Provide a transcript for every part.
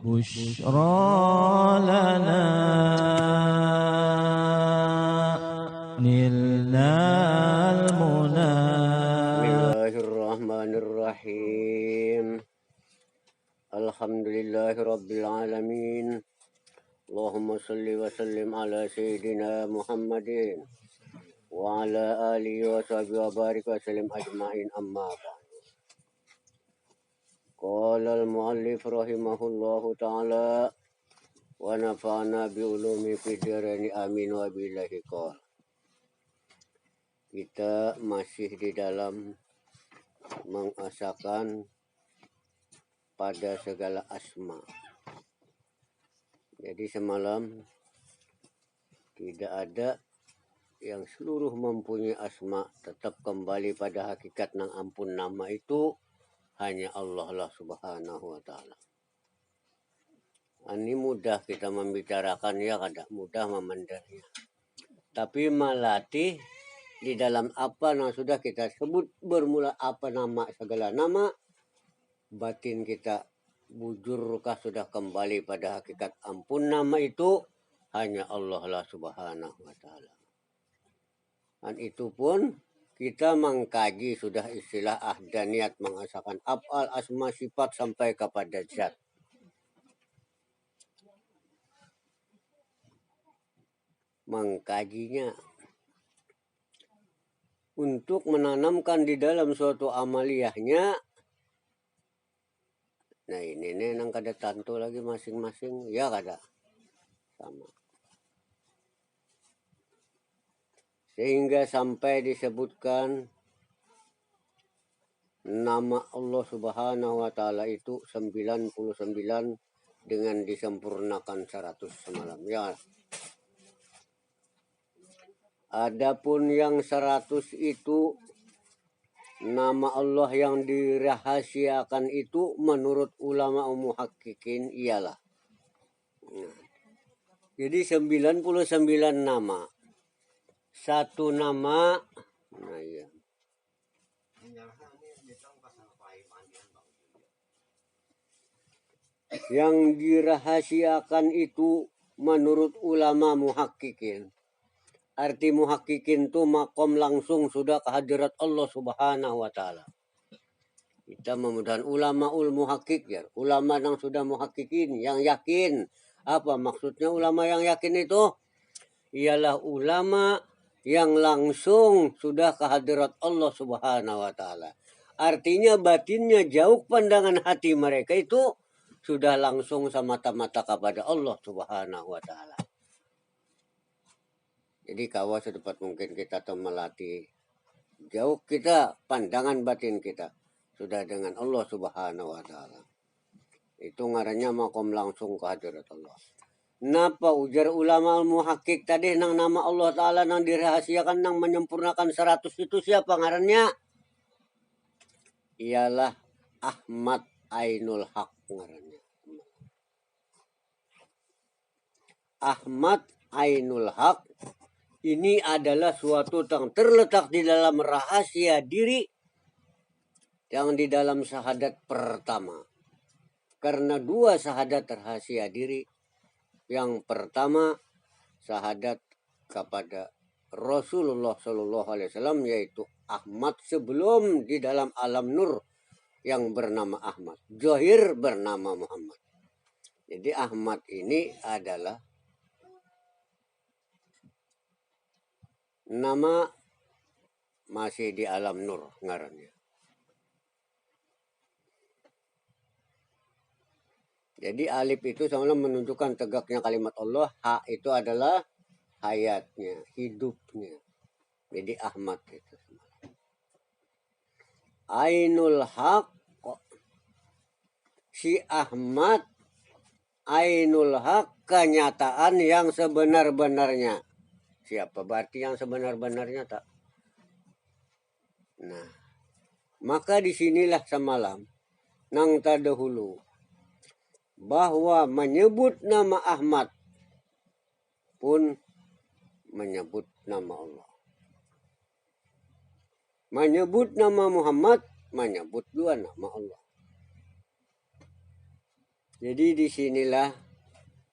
بشرى لنا نلنا المنى. بسم الله الرحمن الرحيم. الحمد لله رب العالمين. اللهم صل وسلم على سيدنا محمد وعلى آله وصحبه وبارك وسلم أجمعين. أما بعد. قال المؤلف رحمه الله تعالى ونفعنا بعلومه في الدارين amin wa billahi qol. Kita masih di dalam mengasakan pada segala asma. Jadi semalam tidak ada yang seluruh mempunyai asma, tetap kembali pada hakikat nang ampun nama itu hanya Allah lah subhanahu wa ta'ala. Ini mudah kita membicarakan ya, kada mudah memandangnya. Tapi melatih di dalam apa yang sudah kita sebut bermula apa nama segala nama, batin kita bujurkah sudah kembali pada hakikat ampun nama itu hanya Allah lah subhanahu wa ta'ala. Dan itu pun kita mengkaji sudah istilah ahdaniyat, mengasakan af'al, asma, sifat sampai kepada zat. Mengkajinya untuk menanamkan di dalam suatu amaliyahnya. Nah ini nang kada tantu lagi masing-masing ya kada sama. Sehingga sampai disebutkan nama Allah subhanahu wa ta'ala itu 99 dengan disempurnakan 100 semalam ya. Adapun yang 100 itu nama Allah yang dirahasiakan itu menurut ulama muhakkikin ialah. Nah, jadi 99 nama. Satu nama, nah ya. Yang dirahasiakan itu menurut ulama muhakkikin. Arti muhakkikin itu makom langsung sudah kehadirat Allah subhanahu wa ta'ala. Kita memudahan ulama muhakkik ya. Ulama yang sudah muhakkikin, yang yakin. Apa maksudnya ulama yang yakin itu? Ialah ulama yang langsung sudah kehadirat Allah subhanahu wa ta'ala. Artinya batinnya jauh pandangan hati mereka itu sudah langsung semata-mata kepada Allah subhanahu wa ta'ala. Jadi kawan sedapat mungkin kita melatih jauh kita pandangan batin kita sudah dengan Allah subhanahu wa ta'ala. Itu ngarannya makom langsung kehadirat Allah. Napa ujar ulama muhakkik tadi nang nama Allah ta'ala nang dirahasiakan nang menyempurnakan 100 itu siapa ngarannya? Ialah Ahmad Ainul Haq ngarannya. Ahmad Ainul Haq ini adalah suatu yang terletak di dalam rahasia diri yang di dalam syahadat pertama. Karena dua syahadat rahasia diri. Yang pertama syahadat kepada Rasulullah SAW yaitu Ahmad sebelum di dalam alam nur yang bernama Ahmad. Zohir bernama Muhammad. Jadi Ahmad ini adalah nama masih di alam nur ngarannya. Jadi alif itu sama menunjukkan tegaknya kalimat Allah. Ha itu adalah hayatnya, hidupnya. Jadi Ahmad itu. Ainul Haq, si Ahmad Ainul Haq, kenyataan yang sebenar-benarnya. Siapa berarti yang sebenar-benarnya tak? Nah, maka disinilah semalam nang terdahulu bahwa menyebut nama Ahmad pun menyebut nama Allah. Menyebut nama Muhammad menyebut dua nama Allah. Jadi disinilah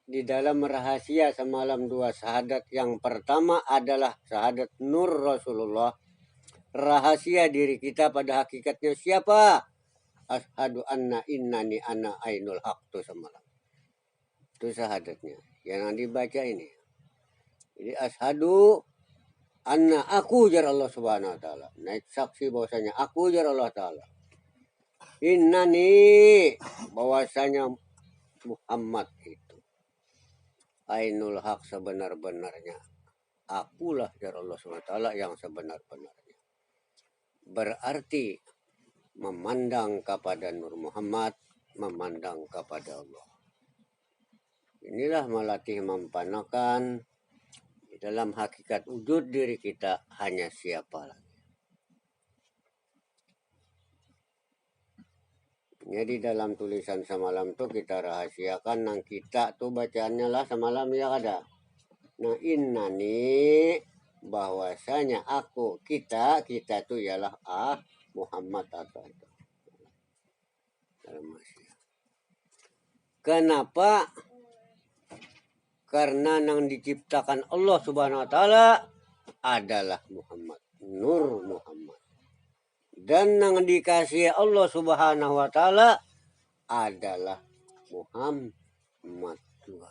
di dalam rahasia semalam dua syahadat, yang pertama adalah syahadat nur Rasulullah. Rahasia diri kita pada hakikatnya siapa? Ashadu anna innani ana ainul haq tuh semalam. Itu syahadatnya yang dibaca ini. Jadi ashadu anna, aku jar Allah subhanahu wa ta'ala. Naik saksi bahwasanya aku jar Allah ta'ala. Innani, bahwasanya Muhammad itu ainul haq, sebenar-benarnya. Akulah jar Allah subhanahu wa ta'ala yang sebenar-benarnya. Berarti memandang kepada Nur Muhammad, memandang kepada Allah. Inilah melatih mempanakan di dalam hakikat wujud diri kita hanya siapa lagi. Jadi dalam tulisan semalam tuh kita rahasiakan nang kita tuh bacaannya lah semalam ya ada. Nah innani, bahwasanya aku, kita tuh ialah Muhammad atau itu. Kenapa? Karena yang diciptakan Allah subhanahu wa ta'ala adalah Muhammad, Nur Muhammad. Dan yang dikasih Allah subhanahu wa ta'ala adalah Muhammad juga.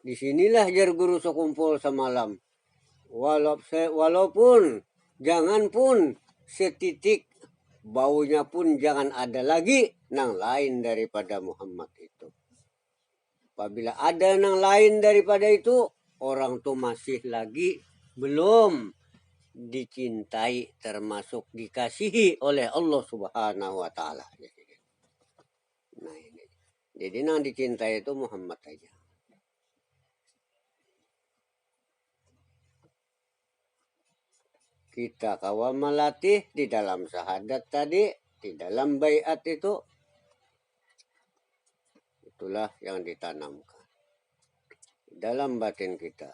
Disinilah jar guru sekumpul semalam. Walaupun jangan pun setitik baunya pun jangan ada lagi nang lain daripada Muhammad itu. Apabila ada nang lain daripada itu, orang tuh masih lagi belum dicintai, termasuk dikasihi oleh Allah subhanahu wa ta'ala. Nah ini. Jadi nang dicintai itu Muhammad aja. Kita kawan melatih di dalam syahadat tadi, di dalam baiat itu, itulah yang ditanamkan dalam batin kita.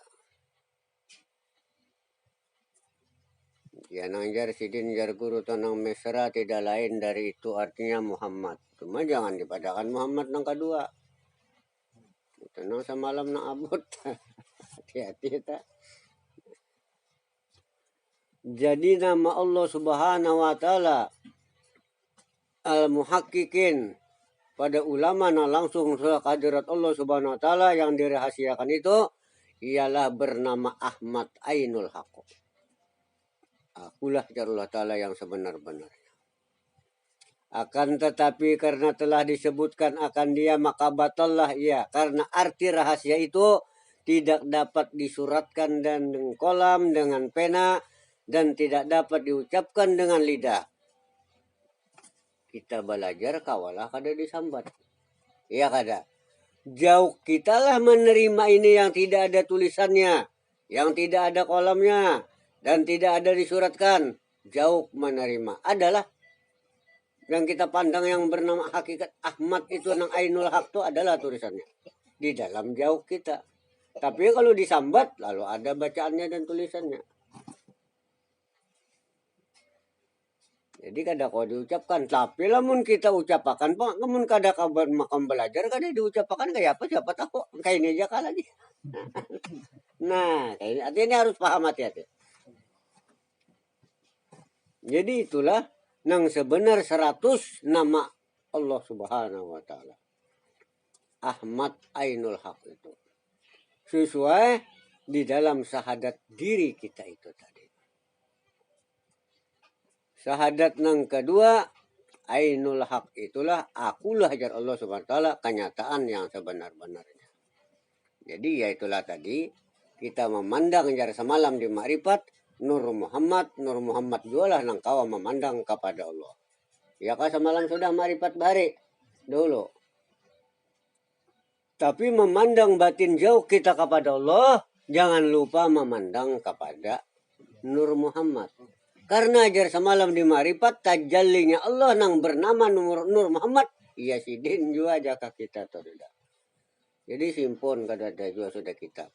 Ya nang jar sidin jar guru tonang mesra tidak lain dari itu, artinya Muhammad. Cuma jangan dipadakan Muhammad nang kedua. Tenang semalam nang abot. Hati-hati tak. Jadi nama Allah subhanahu wa ta'ala al-muhaqqiqin pada ulama na langsung hadirat Allah subhanahu wa ta'ala yang dirahasiakan itu ialah bernama Ahmad Ainul Haq. Akulah jar Allah ta'ala yang sebenar-benarnya. Akan tetapi karena telah disebutkan akan dia maka batallah ia, karena arti rahasia itu tidak dapat disuratkan dan dengan kolam, dengan pena, dan tidak dapat diucapkan dengan lidah. Kita belajar kawalah kada disambat. Iya kada. Jauh kitalah menerima ini yang tidak ada tulisannya, yang tidak ada kolamnya, dan tidak ada disuratkan. Jauh menerima adalah yang kita pandang yang bernama hakikat Ahmad itu nang Ainul Haq itu adalah tulisannya di dalam jauh kita. Tapi kalau disambat lalu ada bacaannya dan tulisannya. Jadi kada kau diucapkan, tapi lamun kita ucapakan pak, namun kada kabar makam belajar kada diucapkan kayak apa siapa tahu kayak ini aja kan lagi. Nah, ini harus paham hati-hati. Jadi itulah nang sebenar 100 nama Allah subhanahu wa ta'ala. Ahmad Ainul Haq itu. Sesuai di dalam syahadat diri kita itu tadi. Syahadat nang kedua, Ainul Haq itulah akulah jar Allah subhanahu wa ta'ala, kenyataan yang sebenar-benarnya. Jadi ya itulah tadi kita memandang jar semalam di Ma'rifat Nur Muhammad jualah nang kawa memandang kepada Allah. Ya kah semalam sudah Ma'rifat bari dulu. Tapi memandang batin jauh kita kepada Allah, jangan lupa memandang kepada Nur Muhammad. Karena ajar semalam di Ma'rifat tajallinya Allah nang bernama Nur Muhammad, iya sidin juga jaka kita tidak. Jadi simpon kada ada juga sudah kita.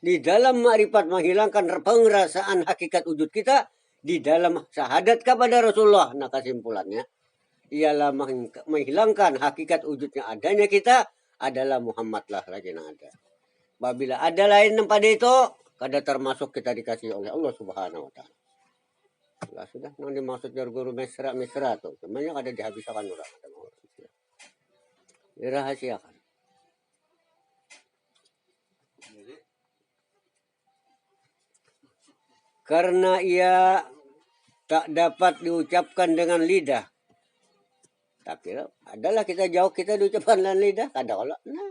Di dalam Ma'rifat menghilangkan pengerasaan hakikat wujud kita di dalam syahadat kepada Rasulullah. Nah kesimpulannya ialah menghilangkan hakikat wujudnya adanya kita adalah Muhammad lah lagi yang ada. Apabila ada lain pada itu, kada termasuk kita dikasih oleh Allah Subhanahu wa taala. Lah sudah nang dimaksud dari guru mesra tuh. Semuanya kada dihabiskan orang. Dirahasiakan. Karena ia tak dapat diucapkan dengan lidah. Tapi adalah kita jauh kita diucapkan dengan lidah. Kada kalau. Nah,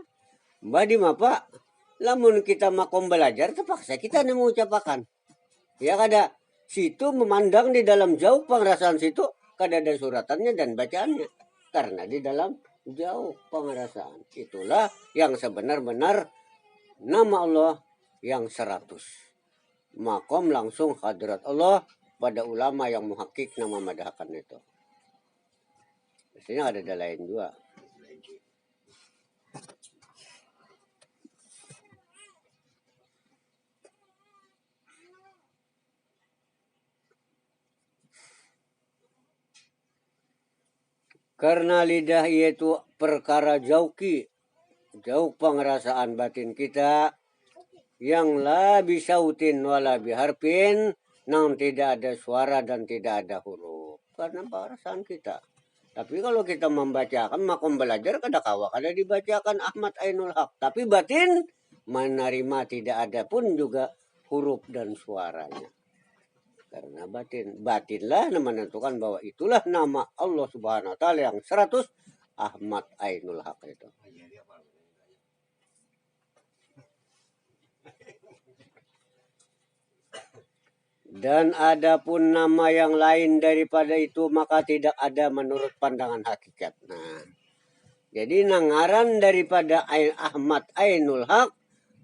badi mapa. Lamun kita makom belajar terpaksa kita mengucapkan. Ya kada. Situ memandang di dalam jauh pengerasaan situ. Kada ada suratannya dan bacaannya. Karena di dalam jauh pengerasaan. Itulah yang sebenar-benar nama Allah yang 100. Makom langsung hadrat Allah pada ulama yang muhakkik nama madahkan itu. Mestinya ada lain juga. Karena lidah yaitu perkara jauh pengerasaan batin kita yang la bisautin wala biharfin, nang tidak ada suara dan tidak ada huruf. Karena perasaan kita. Tapi kalau kita membacakan makom belajar kada kawa kada dibacakan Ahmad Ainul Haq. Tapi batin menerima tidak ada pun juga huruf dan suaranya. Karena batinlah menentukan bahwa itulah nama Allah Subhanahu wa taala yang 100 Ahmad Ainul Haq itu. Dan adapun nama yang lain daripada itu maka tidak ada menurut pandangan hakikat. Nah, jadi nangaran daripada Ahmad Ainul Haq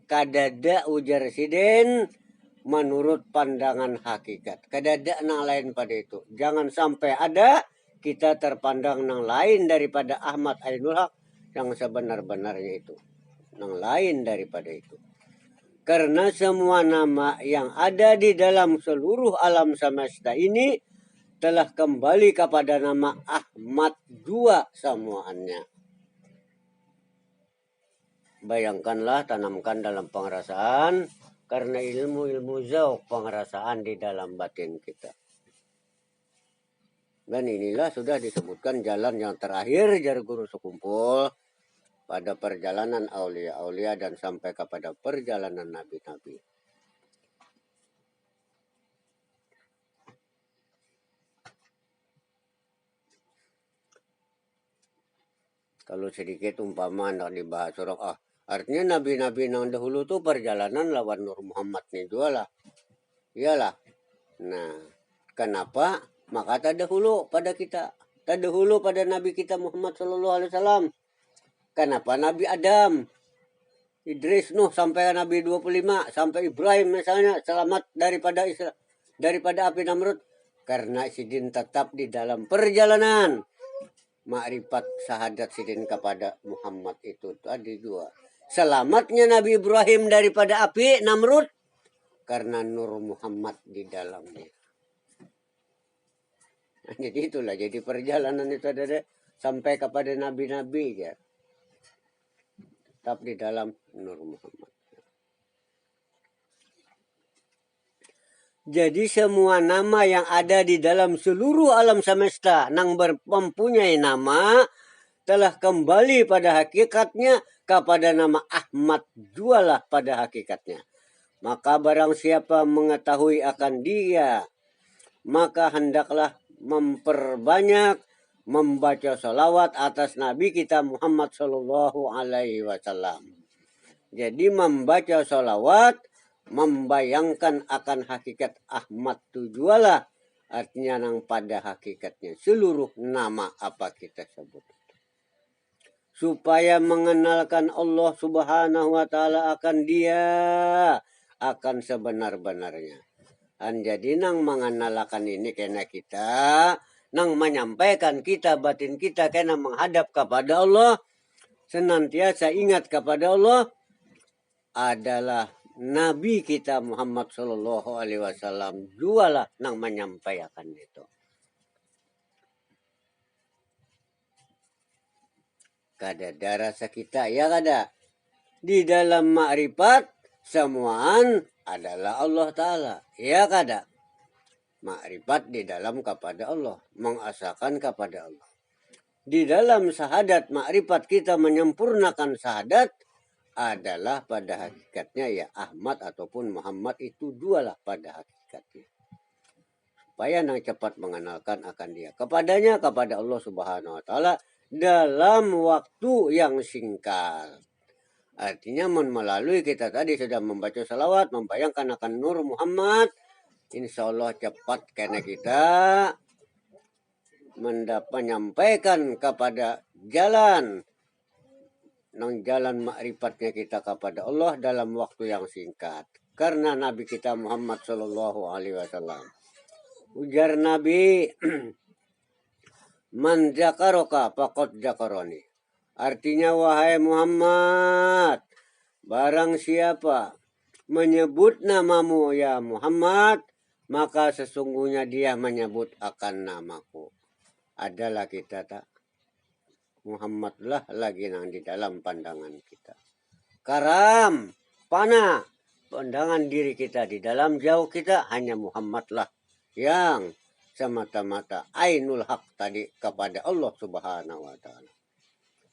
kadada ujar siden menurut pandangan hakikat. Kadada nang lain pada itu. Jangan sampai ada kita terpandang nang lain daripada Ahmad Ainul Haq yang sebenar-benarnya itu. Nang lain daripada itu. Karena semua nama yang ada di dalam seluruh alam semesta ini telah kembali kepada nama Ahmad jua semuanya. Bayangkanlah, tanamkan dalam pengerasaan, karena ilmu zauq pengerasaan di dalam batin kita. Dan inilah sudah disebutkan jalan yang terakhir jar guru sekumpul pada perjalanan aulia-aulia dan sampai kepada perjalanan nabi-nabi. Kalau sedikit umpama nak dibahas orang, artinya nabi-nabi yang dahulu tuh perjalanan lawan Nur Muhammad nih juga lah. Iyalah. Nah, kenapa? Maka terdahulu pada kita. Terdahulu pada Nabi kita Muhammad SAW. Kenapa Nabi Adam, Idris, Nuh sampai Nabi 25, sampai Ibrahim misalnya selamat daripada api Namrud? Karena sidin tetap di dalam perjalanan makrifat syahadat sidin kepada Muhammad itu tadi dua. Selamatnya Nabi Ibrahim daripada api Namrud karena Nur Muhammad di dalamnya. Nah, jadi itulah, jadi perjalanan itu ada sampai kepada nabi-nabi ya. Tetap di dalam Nur Muhammad. Jadi semua nama yang ada di dalam seluruh alam semesta yang mempunyai nama telah kembali pada hakikatnya kepada nama Ahmad jualah pada hakikatnya. Maka barang siapa mengetahui akan dia, maka hendaklah memperbanyak membaca salawat atas Nabi kita Muhammad Sallallahu Alaihi Wasallam. Jadi membaca salawat membayangkan akan hakikat Ahmad tujualah, artinya nang pada hakikatnya seluruh nama apa kita sebut. Supaya mengenalkan Allah Subhanahu wa taala akan dia akan sebenar-benarnya. Jadi nang mengenalkan ini kena kita, nang menyampaikan kita batin kita kena menghadap kepada Allah, senantiasa ingat kepada Allah adalah Nabi kita Muhammad Sallallahu Alaihi Wasallam jualah nang menyampaikan itu. kada rasa kita ya kada. Di dalam makrifat semuaan adalah Allah Ta'ala ya kada. Makrifat di dalam kepada Allah, mengasakan kepada Allah. Di dalam syahadat makrifat kita menyempurnakan syahadat adalah pada hakikatnya ya Ahmad ataupun Muhammad itu dualah pada hakikatnya. Supaya nang cepat mengenalkan akan dia kepadanya, kepada Allah Subhanahu wa Ta'ala dalam waktu yang singkat. Artinya melalui kita tadi sudah membaca salawat, membayangkan akan Nur Muhammad, insya Allah cepat karena kita menyampaikan kepada jalan makrifatnya kita kepada Allah dalam waktu yang singkat. Karena Nabi kita Muhammad Sallallahu Alaihi Wasallam, ujar Nabi, man zakaroka faqad zakaroni. Artinya wahai Muhammad, barang siapa menyebut namamu ya Muhammad, maka sesungguhnya dia menyebut akan namaku. Adalah kita tak Muhammadlah lagi nang di dalam pandangan kita. Karam, panah, pandangan diri kita di dalam jauh kita hanya Muhammadlah yang semata-mata ainul haq tadi kepada Allah Subhanahu wa Ta'ala.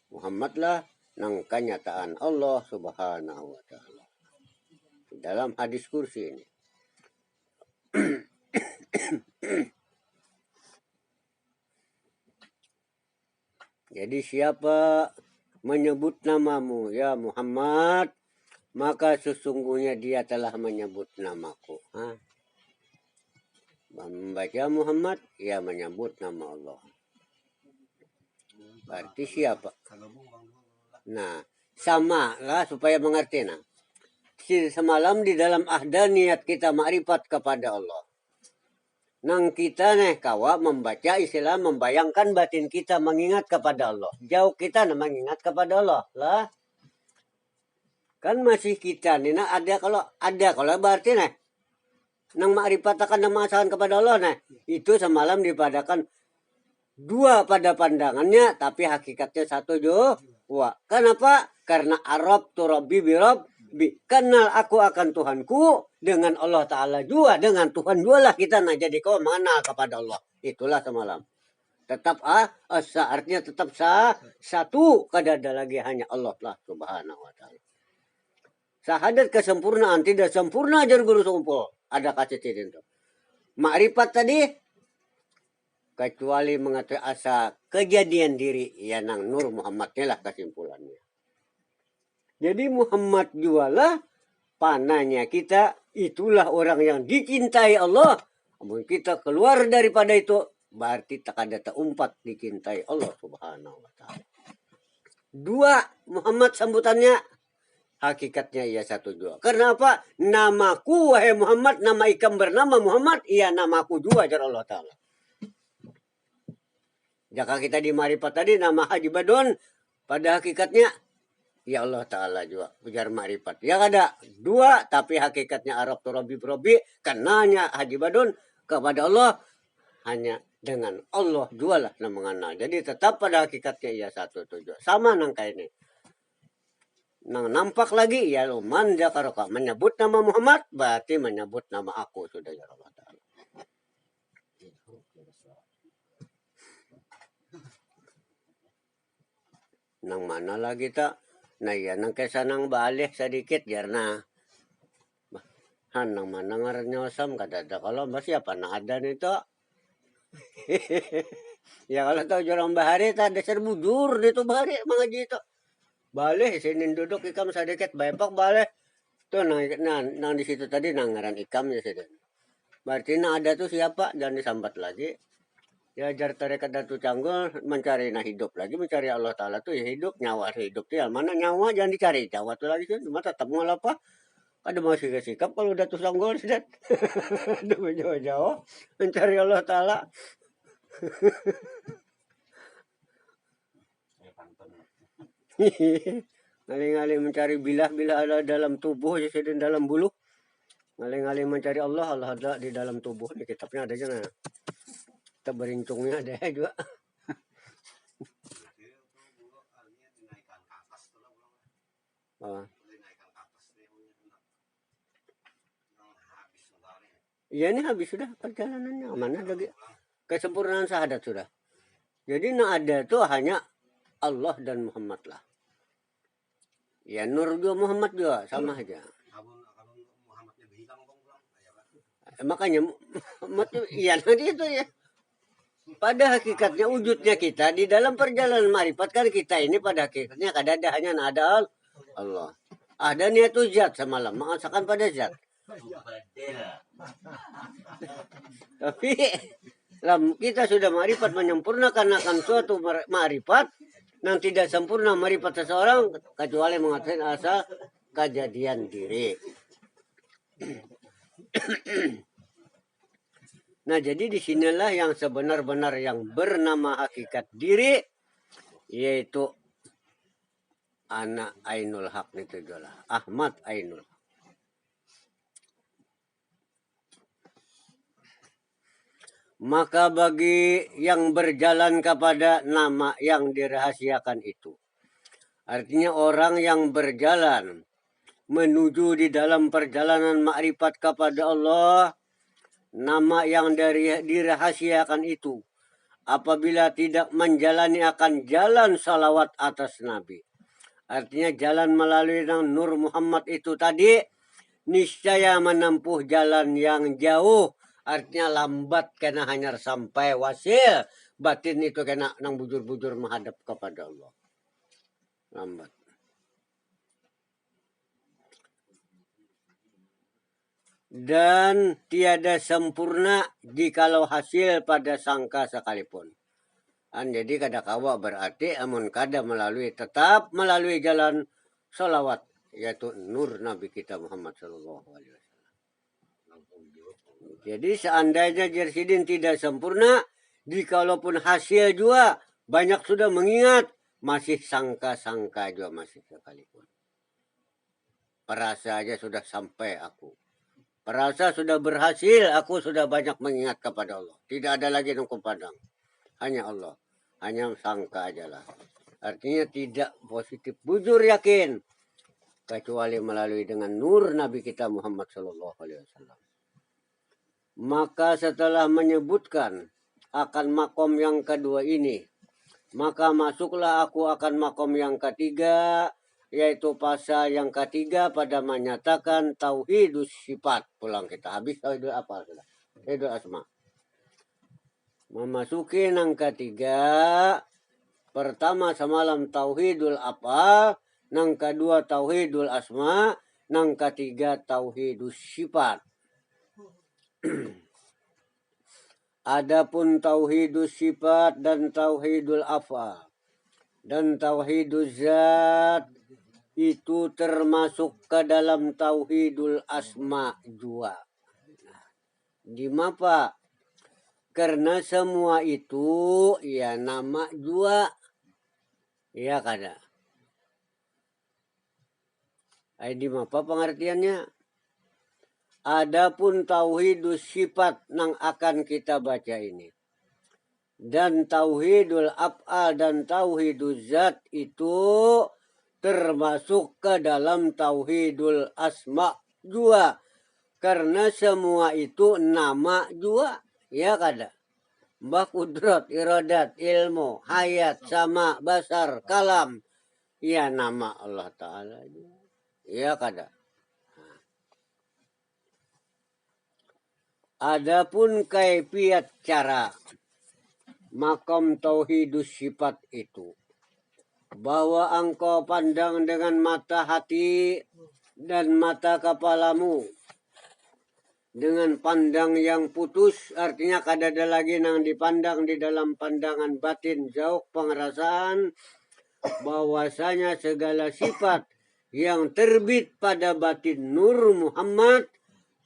Muhammadlah nang kenyataan Allah Subhanahu wa Ta'ala. Dalam hadis kursi ini. Jadi siapa menyebut namamu ya Muhammad, maka sesungguhnya dia telah menyebut namaku. Membaca Muhammad, ia menyebut nama Allah. Berarti siapa? Nah, sama lah supaya mengerti. Nah, semalam di dalam ahdaniyat kita makrifat kepada Allah. Nang kita nih kawa membaca istilah membayangkan batin kita mengingat kepada Allah. Jauh kita mengingat kepada Allah lah. Kan masih kita nih nah ada kalau berarti nih nang makrifat akan namasakan kepada Allah nih. Itu semalam dipadakan dua pada pandangannya tapi hakikatnya satu jua. Kenapa? Karena Arab tu Rabbi birab. Kenal aku akan Tuhanku dengan Allah Ta'ala juga. Dengan Tuhan juga lah kita nah jadi kau mengenal kepada Allah. Itulah semalam. Tetap artinya tetap satu. Kada ada lagi hanya Allah lah Subhanahu wa Ta'ala. Syahadat kesempurnaan tidak sempurna ajar guru sumpul. Ada kasih itu. Makrifat tadi kecuali mengetahui asa kejadian diri ya nang Nur Muhammadnya lah kesimpulannya. Jadi Muhammad jualah panahnya kita, itulah orang yang dicintai Allah. Namun kita keluar daripada itu, berarti tak ada terumpat dicintai Allah Subhanahu wa Ta'ala. Dua, Muhammad sambutannya, hakikatnya ia satu jua. Karena apa? Namaku wahai Muhammad, nama ikam bernama Muhammad, iya namaku jua jar Allah Ta'ala. Jika kita di marifat tadi nama Haji Badun, pada hakikatnya ya Allah Ta'ala juga ujar makrifat. Yang ada dua tapi hakikatnya Arab tu Robi kenanya Haji Badun kepada Allah hanya dengan Allah jualah yang mengenal. Jadi tetap pada hakikatnya ia satu tujuan. Sama nangka ini. Nang nampak lagi ya man zakaroka menyebut nama Muhammad berarti menyebut nama aku sudah ya Allah Ta'ala. Nang mana lagi tak? Nah ya nang kesanang balik sedikit jarna. Nang mana ngarannya osam kada ada kalau masih apa nah ada nih to. Ya kalau tahu jorong bahari tak ada serbujur itu bahari mengaji itu. Balik sini duduk ikam sedikit baypak balik. Tuh nang di situ tadi nang ngaran ikam ya sini. Berarti nah ada tuh siapa jangan disambat lagi. Ya jar tarekat Datu Canggul mencari nah hidup lagi mencari Allah Ta'ala tuh ya hidup nyawa hidup dia mana nyawa jangan dicari nyawa tuh lagi kan cuma tetap ngalah apa ada masih sikap kalau Datu Canggul sudah jauh-jauh mencari Allah Ta'ala. Ngaling-ngaling mencari bilah ada dalam tubuh ya sedang dalam bulu ngaling-ngaling mencari Allah ada di dalam tubuh di kitabnya ada aja nah. Berincungnya ada juga. Oh. Ya ini habis sudah perjalanannya. Mana lagi kesempurnaan syahadat sudah. Jadi yang ada itu hanya Allah dan Muhammad lah. Ya Nur juga Muhammad juga sama aja. Makanya Muhammad iya nanti itu ya. Pada hakikatnya wujudnya kita di dalam perjalanan marifat kan kita ini pada hakikatnya ada hanya ada Allah. Ada niat zat semalam mengasakan pada zat. Tapi kita sudah marifat menyempurnakan akan suatu marifat yang tidak sempurna marifat seseorang kecuali mengatakan asal kejadian diri. Nah jadi disinilah yang sebenar-benar yang bernama hakikat diri, yaitu anak Ainul Haq itu adalah Ahmad Ainul Haq. Maka bagi yang berjalan kepada nama yang dirahasiakan itu, artinya orang yang berjalan menuju di dalam perjalanan makrifat kepada Allah, nama yang dirahasiakan itu, apabila tidak menjalani akan jalan salawat atas Nabi, artinya jalan melalui Nur Muhammad itu tadi, niscaya menempuh jalan yang jauh, artinya lambat karena hanya sampai wasil, batin itu kena nang bujur-bujur menghadap kepada Allah. Lambat. Dan tiada sempurna jikalau hasil pada sangka sekalipun. Jadi kada kawa berarti amun kada tetap melalui jalan salawat, yaitu nur Nabi kita Muhammad Sallallahu Alaihi Wasallam. Jadi seandainya Jersidin tidak sempurna, jikalaupun hasil juga banyak sudah mengingat, masih sangka-sangka juga masih sekalipun. Perasa aja sudah sampai aku. Perasa sudah berhasil, aku sudah banyak mengingat kepada Allah. Tidak ada lagi yang kupandang. Hanya Allah. Hanya sangka aja lah. Artinya tidak positif. Bujur yakin. Kecuali melalui dengan nur Nabi kita Muhammad Sallallahu Alaihi Wasallam. Maka setelah menyebutkan akan makom yang kedua ini, maka masuklah aku akan makom yang ketiga, yaitu pasal yang ketiga pada menyatakan tauhidus sifat. Pulang kita habis tauhidul apa sudah? Tauhidul asma. Memasuki yang ketiga, pertama semalam tauhidul apa, yang kedua tauhidul asma, yang ketiga tauhidus sifat. Adapun tauhidus sifat dan tauhidul afal dan tauhidul zat itu termasuk ke dalam tauhidul asma juga. Di apa? Karena semua itu ya nama juga. Ya kada. Di apa pengertiannya? Adapun tauhidus sifat yang akan kita baca ini, dan tauhidul af'al dan tauhidul zat itu termasuk ke dalam tauhidul asma juga. Karena semua itu nama juga, ya kada. Mbah kudrat, iradat, ilmu, hayat, sama, basar, kalam, ya nama Allah Ta'ala juga, ya kada. Adapun kaifiat cara makam tauhidus sifat itu, bahwa engkau pandang dengan mata hati dan mata kepalamu dengan pandang yang putus, artinya kada ada lagi yang dipandang di dalam pandangan batin jauh pengerasaan, bahwasanya segala sifat yang terbit pada batin Nur Muhammad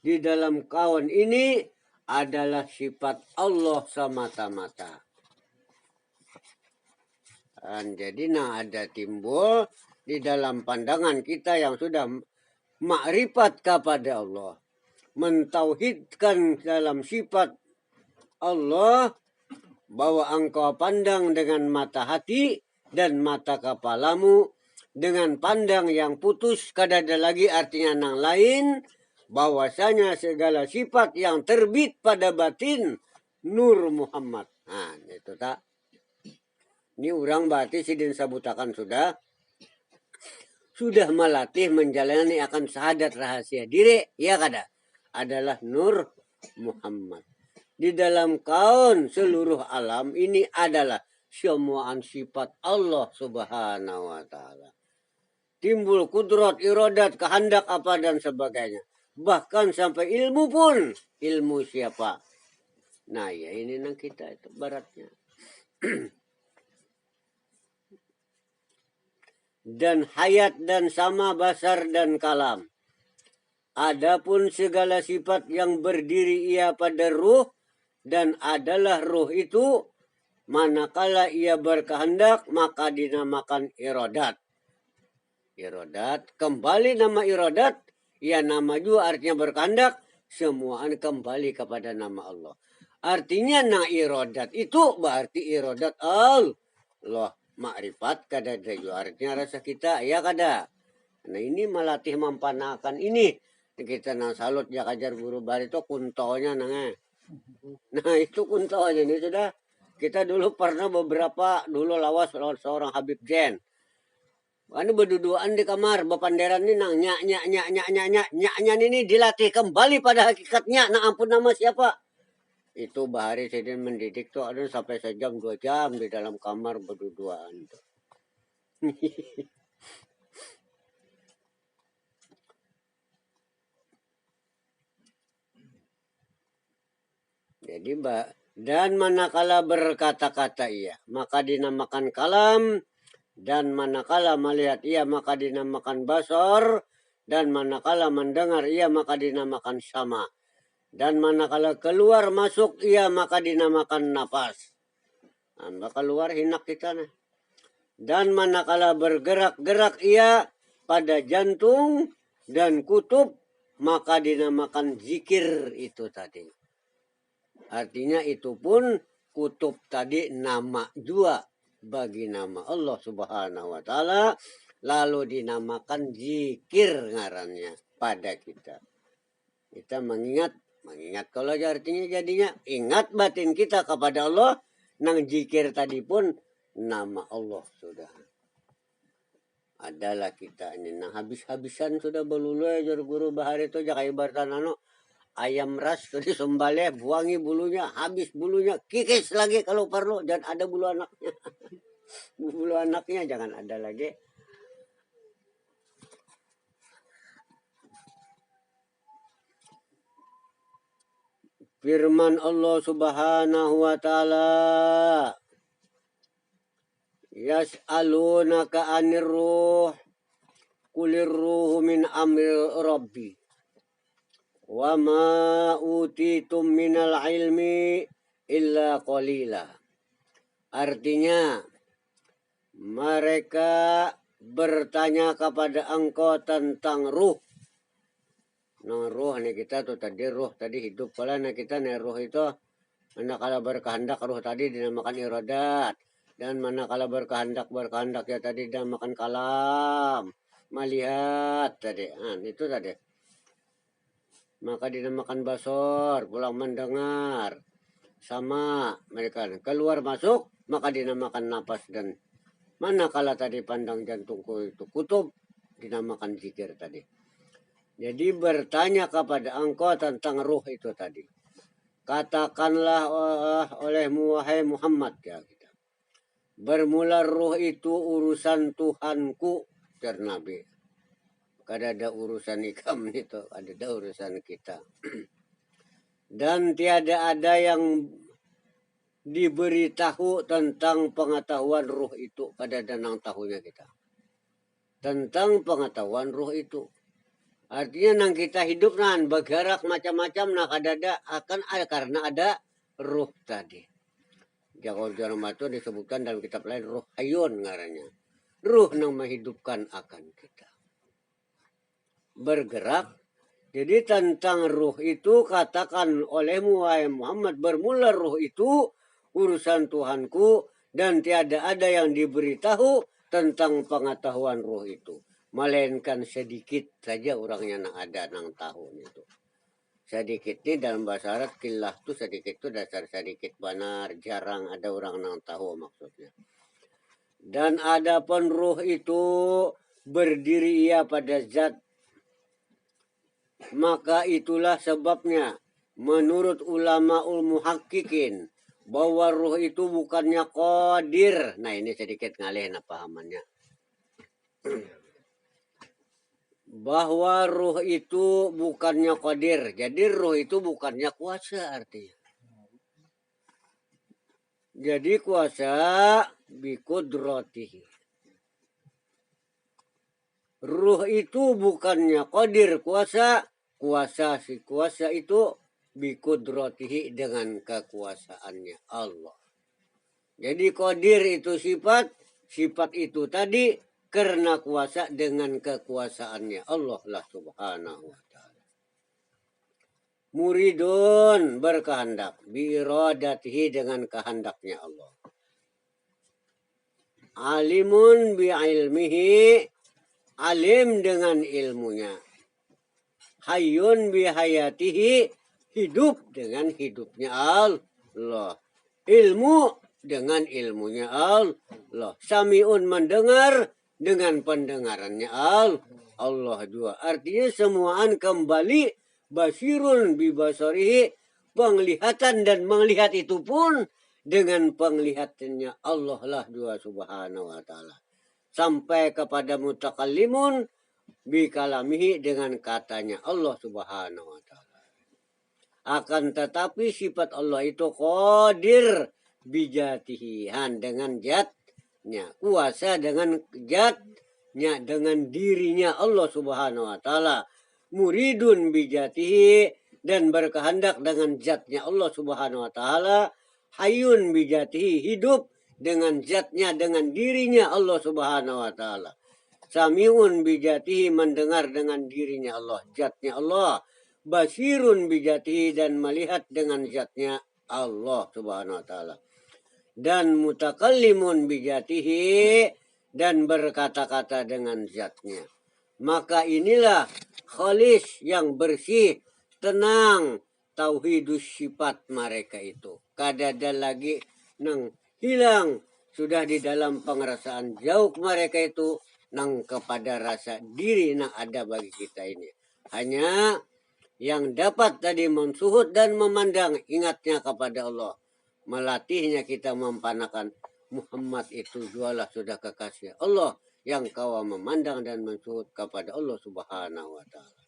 di dalam kawan ini adalah sifat Allah semata-mata. Jadi ada timbul di dalam pandangan kita yang sudah makrifat kepada Allah, mentauhidkan dalam sifat Allah, bahwa engkau pandang dengan mata hati dan mata kepalamu dengan pandang yang putus kadada lagi artinya nang lain bahwasanya segala sifat yang terbit pada batin Nur Muhammad. Nah, itu tak. Ini orang berarti sidin sabutakan sudah melatih menjalani akan syahadat rahasia diri, ya kada, adalah Nur Muhammad. Di dalam kaun seluruh alam ini adalah semuaan sifat Allah Subhanahu wa Ta'ala. Timbul kudrat, irodat, kehendak apa dan sebagainya. Bahkan sampai ilmu pun, ilmu siapa? Nah ya ini nang kita itu baratnya. Dan hayat dan sama basar dan kalam. Adapun segala sifat yang berdiri ia pada ruh dan adalah ruh itu manakala ia berkehendak maka dinamakan irodat. Irodat, kembali nama irodat, ya nama juga artinya berkehendak, semuaan kembali kepada nama Allah. Artinya na irodat itu berarti irodat Allah. Makrifat kada juga artinya rasa kita, ya kada. Nah ini melatih mempanakan ini. Kita nang salut ya kajar guru baru itu kuntonya nang. Nah itu kuntonya ini sudah. Kita dulu pernah beberapa dulu lawas seorang Habib Jen. Anu berduduan di kamar, bepanderan ini nang nyak ini dilatih kembali pada hakikatnya. Nah ampun nama siapa? Itu bahari saya mendidik tuh ada sampai sejam 2 jam di dalam kamar berduduan. Jadi dan manakala berkata-kata ia maka dinamakan kalam. Dan manakala melihat ia maka dinamakan basar, dan manakala mendengar ia maka dinamakan sama, dan manakala keluar masuk ia maka dinamakan nafas. Nah, keluar hinak kita nah. Dan manakala bergerak-gerak ia pada jantung dan kutub maka dinamakan zikir itu tadi. Artinya itu pun kutub tadi nama juga bagi nama Allah Subhanahu wa Ta'ala, lalu dinamakan zikir ngarannya pada kita. Kita mengingat kalau artinya jadinya ingat batin kita kepada Allah, nang zikir tadi pun nama Allah sudah. Adalah kita ini nang habis-habisan sudah belulu ya guru bahari itu jaka ibaratan ayam ras tuh disembelih buangi bulunya, habis bulunya, kikis lagi kalau perlu, dan ada bulu anaknya. Bulu anaknya jangan ada lagi. Firman Allah Subhanahu wa Ta'ala, yas'alunaka 'anir ruh qulir ruhu min amri rabbi wa ma utitum minal ilmi illa qalila. Artinya mereka bertanya kepada engkau tentang ruh. Nah ruh nih kita tuh tadi ruh tadi hidup pala nah kita nih ruh itu manakala berkehendak ruh tadi dinamakan irodat, dan manakala berkehendak ya tadi dinamakan kalam, melihat tadi. Nah itu tadi. Maka dinamakan basor, pulang mendengar, sama mereka keluar masuk maka dinamakan napas, dan manakala tadi pandang jantungku itu kutub dinamakan zikir tadi. Jadi bertanya kepada engkau tentang ruh itu tadi. Katakanlah olehmu wahai Muhammad ya kita. Bermula ruh itu urusan Tuhanku, jar Nabi. Kada ada urusan ikam itu, ada urusan kita. Dan tiada ada yang diberitahu tentang pengetahuan ruh itu, kada ada nang tahunya kita. Tentang pengetahuan ruh itu. Artinya nang kita hidup nan bergerak macam-macam nah kadada akan ada karena ada ruh tadi. Jakor itu disebutkan dalam kitab lain ruh hayun ngarannya. Ruh nang menghidupkan akan kita. Bergerak. Jadi tentang ruh itu katakan olehmu wahai Muhammad, bermula ruh itu urusan Tuhanku dan tiada ada yang diberitahu tentang pengetahuan ruh itu. Melainkan sedikit saja orangnya yang ada nang tahu itu. Sedikit ini dalam bahasa Arab kilah tuh sedikit tuh dasar sedikit benar, jarang ada orang nang tahu maksudnya. Dan adapun ruh itu berdiri ia pada zat, maka itulah sebabnya menurut ulama muhakkikin bahwa ruh itu bukannya qadir. Nah ini sedikit ngalih pahamannya. Bahwa ruh itu bukannya qadir. Jadi ruh itu bukannya kuasa artinya. Jadi kuasa biqudratihi. Ruh itu bukannya qadir kuasa. Kuasa itu biqudratihi dengan kekuasaannya Allah. Jadi qadir itu sifat itu tadi karena kuasa dengan kekuasaannya Allah lah subhanahu wa ta'ala. Muridun berkehendak biiradatihi dengan kehendaknya Allah. Alimun bi'ilmihi, alim dengan ilmunya. Hayyun bihayatihi, hidup dengan hidupnya Allah. Ilmu dengan ilmunya Allah. Sami'un mendengar dengan pendengarannya Allah juga. Artinya semuaan kembali basirun bibasarihi, penglihatan dan melihat itu pun dengan penglihatannya Allah lah juga subhanahu wa ta'ala. Sampai kepada mutakallimun bikalamihi dengan katanya Allah subhanahu wa ta'ala. Akan tetapi sifat Allah itu qadir bijatihi, dengan zatnya, kuasa dengan zatnya, dengan dirinya Allah subhanahu wa ta'ala. Muridun bijatihi, dan berkehendak dengan zatnya Allah subhanahu wa ta'ala. Hayyun bijatihi, hidup dengan zatnya, dengan dirinya Allah subhanahu wa ta'ala. Sami'un bijatihi, mendengar dengan dirinya Allah, zatnya Allah. Basirun bijatihi, dan melihat dengan zatnya Allah subhanahu wa ta'ala. Dan mutakallimun bijatihi, dan berkata-kata dengan zatnya. Maka inilah khalis yang bersih, tenang, tauhidus sifat mereka itu. Kadada lagi nang hilang, sudah di dalam pengerasaan jauh mereka itu nang kepada rasa diri nang ada bagi kita ini. Hanya yang dapat tadi mensuhud dan memandang ingatnya kepada Allah. Melatihnya kita mempanakan Muhammad itu jualah sudah kekasih Allah yang kau memandang dan mensuhud kepada Allah subhanahu wa ta'ala.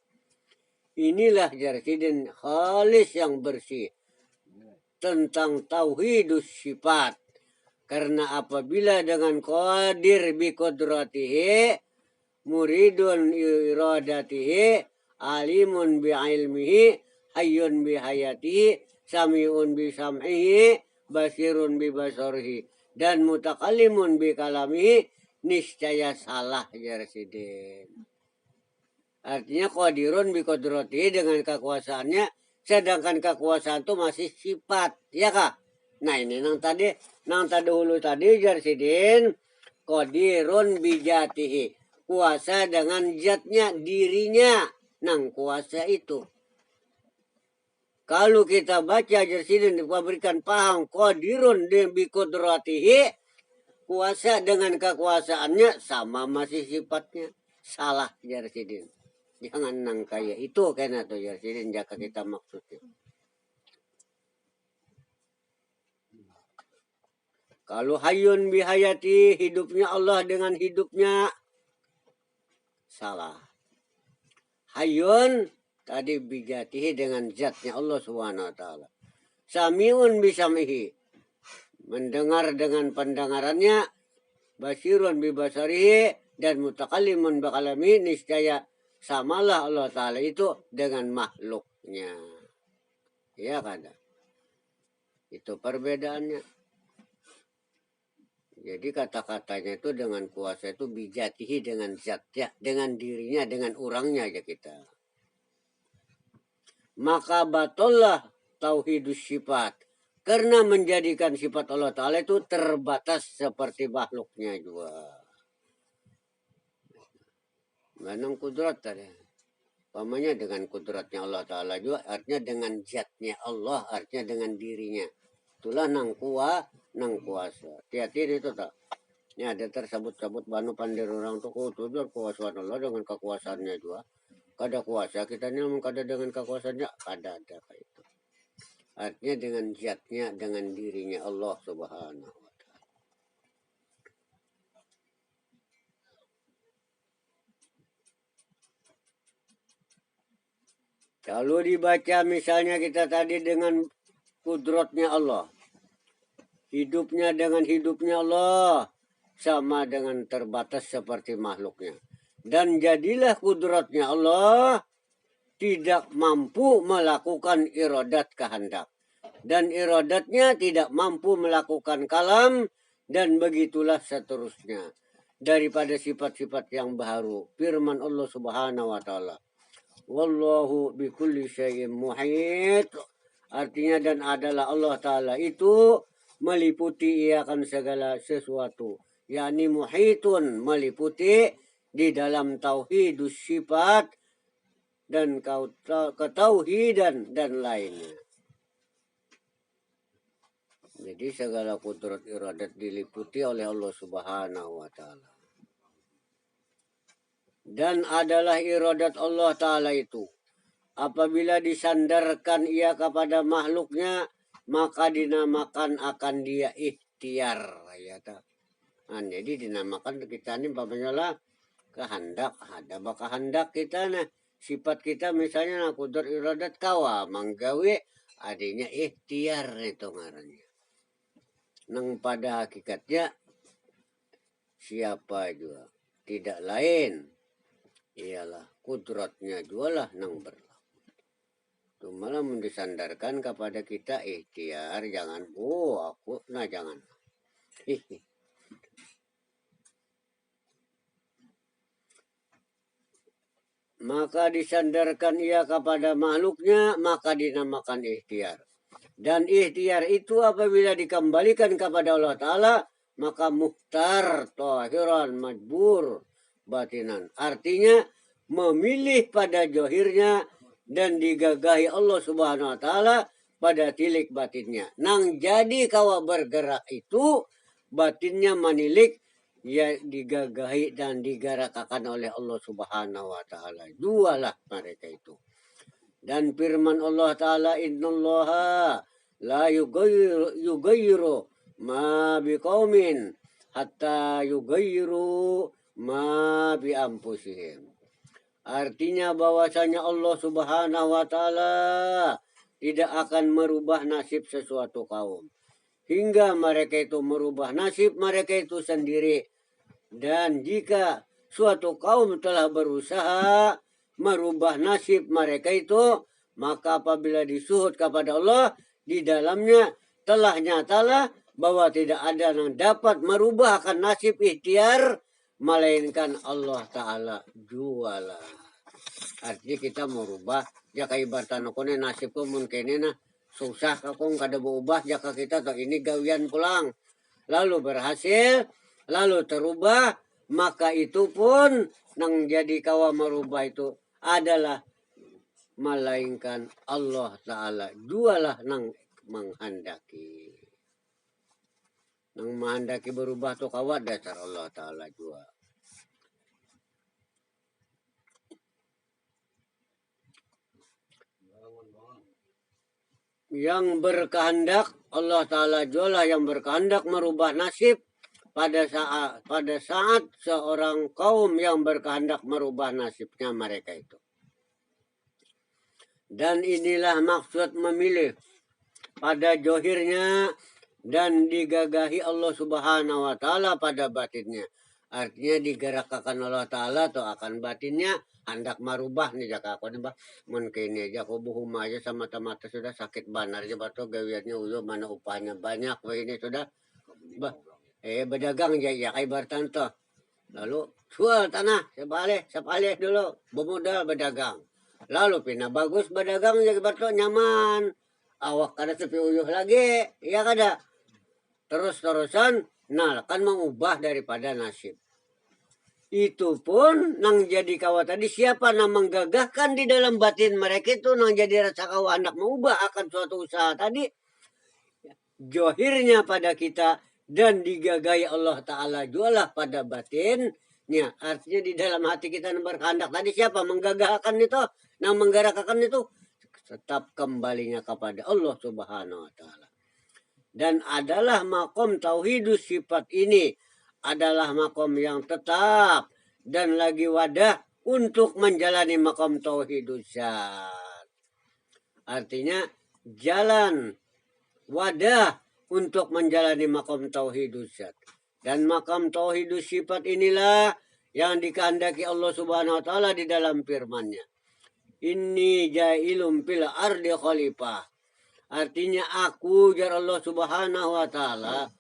Inilah jarsidin khalis yang bersih tentang tauhidus sifat. Karena apabila dengan qadir biqudratihi, muridun iradatihi, alimun bi'ilmihi, hayyun bihayatihi, sami'un bisam'ihi, basirun bibasarihi, dan mutakallimun bikalamihi, niscaya salah jarsidin. Artinya qadirun biqudratihi, dengan kekuasaannya, sedangkan kekuasaan itu masih sifat, ya kah? Nah ini nang dahulu tadi jarsidin qadirun bijatihi, kuasa dengan zatnya, dirinya nang kuasa itu. Kalau kita baca jarsidin diberikan paham qadirun biqudratihi, kuasa dengan kekuasaannya sama masih sifatnya, salah jarsidin. Jangan nang kaya itu karena tuh jarsidin jaka kita maksudnya. Kalau hayyun bihayati, hidupnya Allah dengan hidupnya, salah. Hayyun tadi bijatihi, dengan zatnya Allah subhanahu wa ta'ala. Sami'un bisamihi, mendengar dengan pendengarannya. Basirun bibasarihi, dan mutakallimun bikalami, niscaya samalah Allah ta'ala itu dengan makhluknya. Ya kan? Itu perbedaannya. Jadi kata-katanya itu dengan kuasa itu bijatihi, dengan zatnya, dengan dirinya, dengan orangnya aja kita. Maka batullah tauhidus sifat. Karena menjadikan sifat Allah Ta'ala itu terbatas seperti makhluknya juga. Manang kudrat tadi. Pamannya dengan kudratnya Allah Ta'ala juga, artinya dengan zatnya Allah, artinya dengan dirinya. Itulah nang kuasa. Hati-hati itu tak. Ini ada tersebut-sebut banu pandir orang tuh tujuan kuasaan Allah dengan kekuasaannya juga. Kada kuasa kita ini memang kada dengan kekuasaannya, kada ada kayak itu. Artinya dengan zatnya, dengan dirinya Allah Subhanahu wa Ta'ala. Kalau dibaca misalnya kita tadi dengan kudratnya Allah, hidupnya dengan hidupnya Allah, sama dengan terbatas seperti makhluknya. Dan jadilah kudratnya Allah tidak mampu melakukan iradat kehendak. Dan iradatnya tidak mampu melakukan kalam, dan begitulah seterusnya. Daripada sifat-sifat yang baru. Firman Allah Subhanahu wa Ta'ala. Wallahu bikulli syai'in muhit. Artinya dan adalah Allah Ta'ala itu meliputi ia akan segala sesuatu. yakni muhitun, meliputi di dalam tauhidus sifat dan ketauhidan dan lainnya. Jadi segala kudrat iradat diliputi oleh Allah Subhanahu wa Ta'ala. Dan adalah iradat Allah Ta'ala itu, apabila disandarkan ia kepada makhluknya, maka dinamakan akan dia ikhtiar. Ya, nah, jadi dinamakan kita ini pamanyalah kehendak. Ada kehendak kita nah. Sifat kita misalnya nah, kudrat iradat kawa manggawe adanya ikhtiar itu ngarannya. Nang pada hakikatnya siapa juga tidak lain ialah kudratnya jualah nang berlaku. Itu malah mendisandarkan kepada kita ikhtiar, jangan aku nah jangan. Maka disandarkan ia kepada makhluknya, maka dinamakan ikhtiar. Dan ikhtiar itu apabila dikembalikan kepada Allah Ta'ala, maka muhtar, tahiran, majbur, batinan. Artinya memilih pada johirnya dan digagahi Allah Subhanahu wa Ta'ala pada tilik batinnya. Nang jadi kawa bergerak itu batinnya manilik ya digagahi dan digarakakan oleh Allah Subhanahu wa Ta'ala. Dualah mereka itu. Dan firman Allah Ta'ala, innallaha la yugayyiru ma biqaumin hatta yugayyiru ma bi anfusihim. Artinya bahwasanya Allah Subhanahu wa Ta'ala tidak akan merubah nasib sesuatu kaum hingga mereka itu merubah nasib mereka itu sendiri. Dan jika suatu kaum telah berusaha merubah nasib mereka itu, maka apabila disuhud kepada Allah, di dalamnya telah nyatalah bahwa tidak ada yang dapat merubah akan nasib ikhtiar melainkan Allah Ta'ala jualah. Artinya kita merubah jaka ibaratnya kone nasib ko mungkin nah susah kakong kada berubah jaka kita tuh ini gawian pulang lalu berhasil lalu terubah, maka itu pun nang jadi kawa merubah itu adalah melainkan Allah Ta'ala jualah nang menghendaki. Nang menghendaki berubah tuh kawa dasar Allah Ta'ala jua. Yang berkehendak Allah Ta'ala jualah yang berkehendak merubah nasib pada saat seorang kaum yang berkehendak merubah nasibnya mereka itu. Dan inilah maksud memilih pada johirnya dan digagahi Allah Subhanahu wa Ta'ala pada batinnya. Artinya digerakkan Allah Ta'ala atau akan batinnya hendak merubah nih jaka aku nih bah mungkin aja aku buhum aja sama mata sudah sakit banar aja batu gawiannya uyo mana upahnya banyak ini sudah bah berdagang ya kayak bertanto lalu jual tanah sepale dulu bermodal berdagang lalu pindah bagus berdagang jadi batu nyaman awak kada sepi uyuh lagi iya kada terus-terusan nah kan mengubah daripada nasib Itu pun nang jadi kawa tadi siapa nang menggagahkan di dalam batin mereka itu nang jadi rasa kawa anak mengubah akan suatu usaha tadi johirnya pada kita dan digagahi Allah Ta'ala jualah pada batinnya. Artinya di dalam hati kita yang berkehendak tadi siapa menggagahkan itu, nang menggerakkan itu tetap kembalinya kepada Allah Subhanahu wa Ta'ala. Dan adalah makom tauhidus sifat ini adalah makom yang tetap dan lagi wadah untuk menjalani makom tauhidus zat. Artinya jalan wadah untuk menjalani makom tauhidus zat. Dan makam tauhidus sifat inilah yang dikehendaki Allah Subhanahu wa Ta'ala di dalam firman-Nya. Inni jailum fil ardi khalifah. Artinya aku jar Allah Subhanahu wa Ta'ala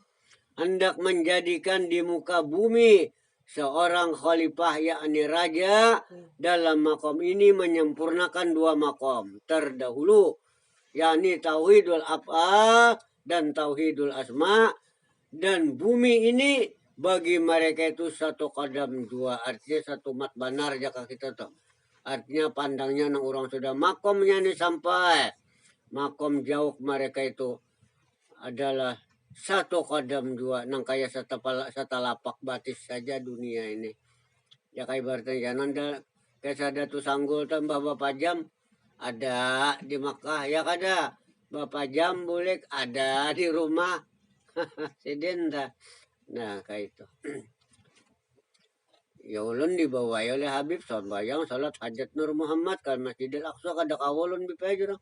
hendak menjadikan di muka bumi seorang khalifah yakni raja. Dalam makom ini menyempurnakan dua makom terdahulu yakni tauhidul af'al dan tauhidul asma. Dan bumi ini bagi mereka itu satu kodam dua, artinya satu mat banar jaka kita tuh. Artinya pandangnya nang orang sudah makomnya nih sampai makom jauh mereka itu adalah satu kodam dua, nang kaya satalapak batis saja dunia ini. Ya kayak ibaratnya jangan ada kayak sada tuh sanggul tambah bapak jam ada di Makkah ya kada. Bapak jam boleh ada di rumah. Sedenda. Nah kayak itu. Ya ulun dibawa oleh Habib sembahyang salat hajat Nur Muhammad kan Masjidil Aqsa kada kawulun bipajur.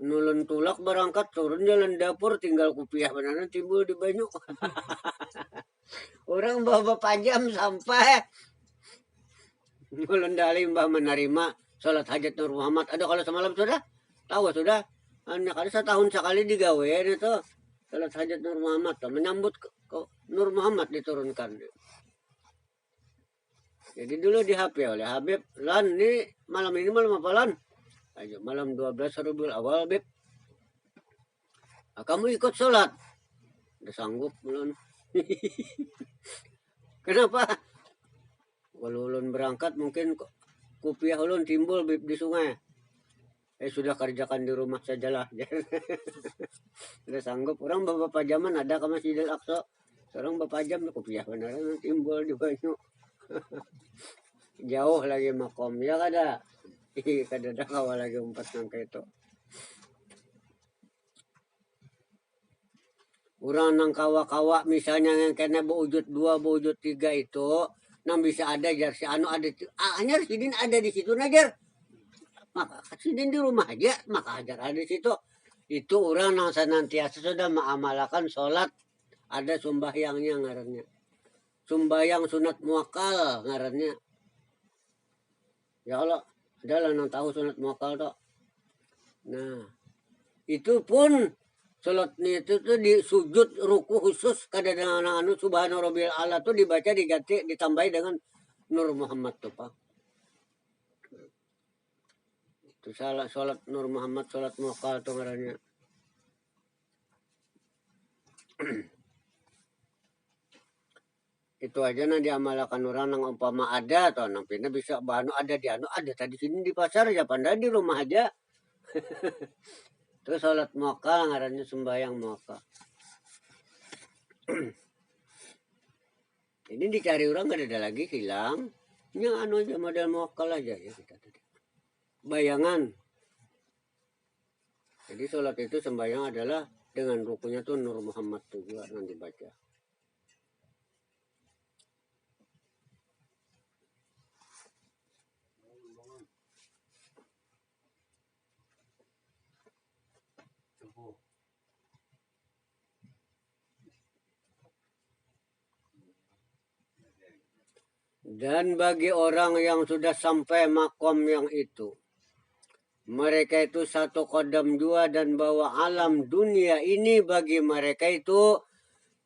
Nulun tulak berangkat turun jalan dapur tinggal kupiah benaran timbul di banyu. Orang bawa pajam sampai nulun dali mbah menerima salat hajat Nur Muhammad. Ada kalau semalam sudah? Tahu sudah? Anak ada setahun sekali digawe itu salat hajat Nur Muhammad menyambut ke Nur Muhammad diturunkan. Jadi dulu di HP oleh Habib, Lan ini malam ini malam apa Lan? Ayo malam 12 Rabiul Awal Beb. Nah, kamu ikut sholat? Udah sanggup belum? Kenapa? Kalau ulun berangkat mungkin kupiah ulun timbul Beb di sungai. Sudah kerjakan di rumah sajalah. Udah sanggup. Orang bapak jaman ada ke Masjidil Aqsa. Seorang bapak jam kupiah beneran timbul di banyu. Jauh lagi makom ya kada. Kada ada kawal lagi umpat nangka itu. Orang nang kawa-kawa misalnya yang kena berwujud 2, berwujud 3 itu nang bisa ada jar si anu ada hanya sidin ada di situ najar. Maka sidin di rumah aja maka ajar ada di situ. Itu orang nang senantiasa sudah mengamalkan sholat ada sembahyangnya ngarannya. Sembahyang sunat muakal ngarannya. Ya Allah, adalah nang tahu sunat muakal toh. Nah, itu pun sholatnya itu tuh di sujud ruku khusus kada dengan anu subhana rabbil ala tuh dibaca diganti ditambahi dengan Nur Muhammad tuh Pak. Itu salah sholat Nur Muhammad sholat muakal tuh ngarannya. Itu aja nah diamalkan orang nang umpama ada atau nang pina bisa bahan ada di anu ada tadi sini di pasar ya pandai di rumah aja. Terus sholat muakal ngarannya sembahyang muakal. Ini dicari orang gak ada lagi hilang. Yang anu aja model muakal aja ya kita tadi. Bayangan. Jadi sholat itu sembahyang adalah dengan rukunya tuh Nur Muhammad tuh juga nanti baca. Dan bagi orang yang sudah sampai makom yang itu, mereka itu satu kodam dua dan bahwa alam dunia ini bagi mereka itu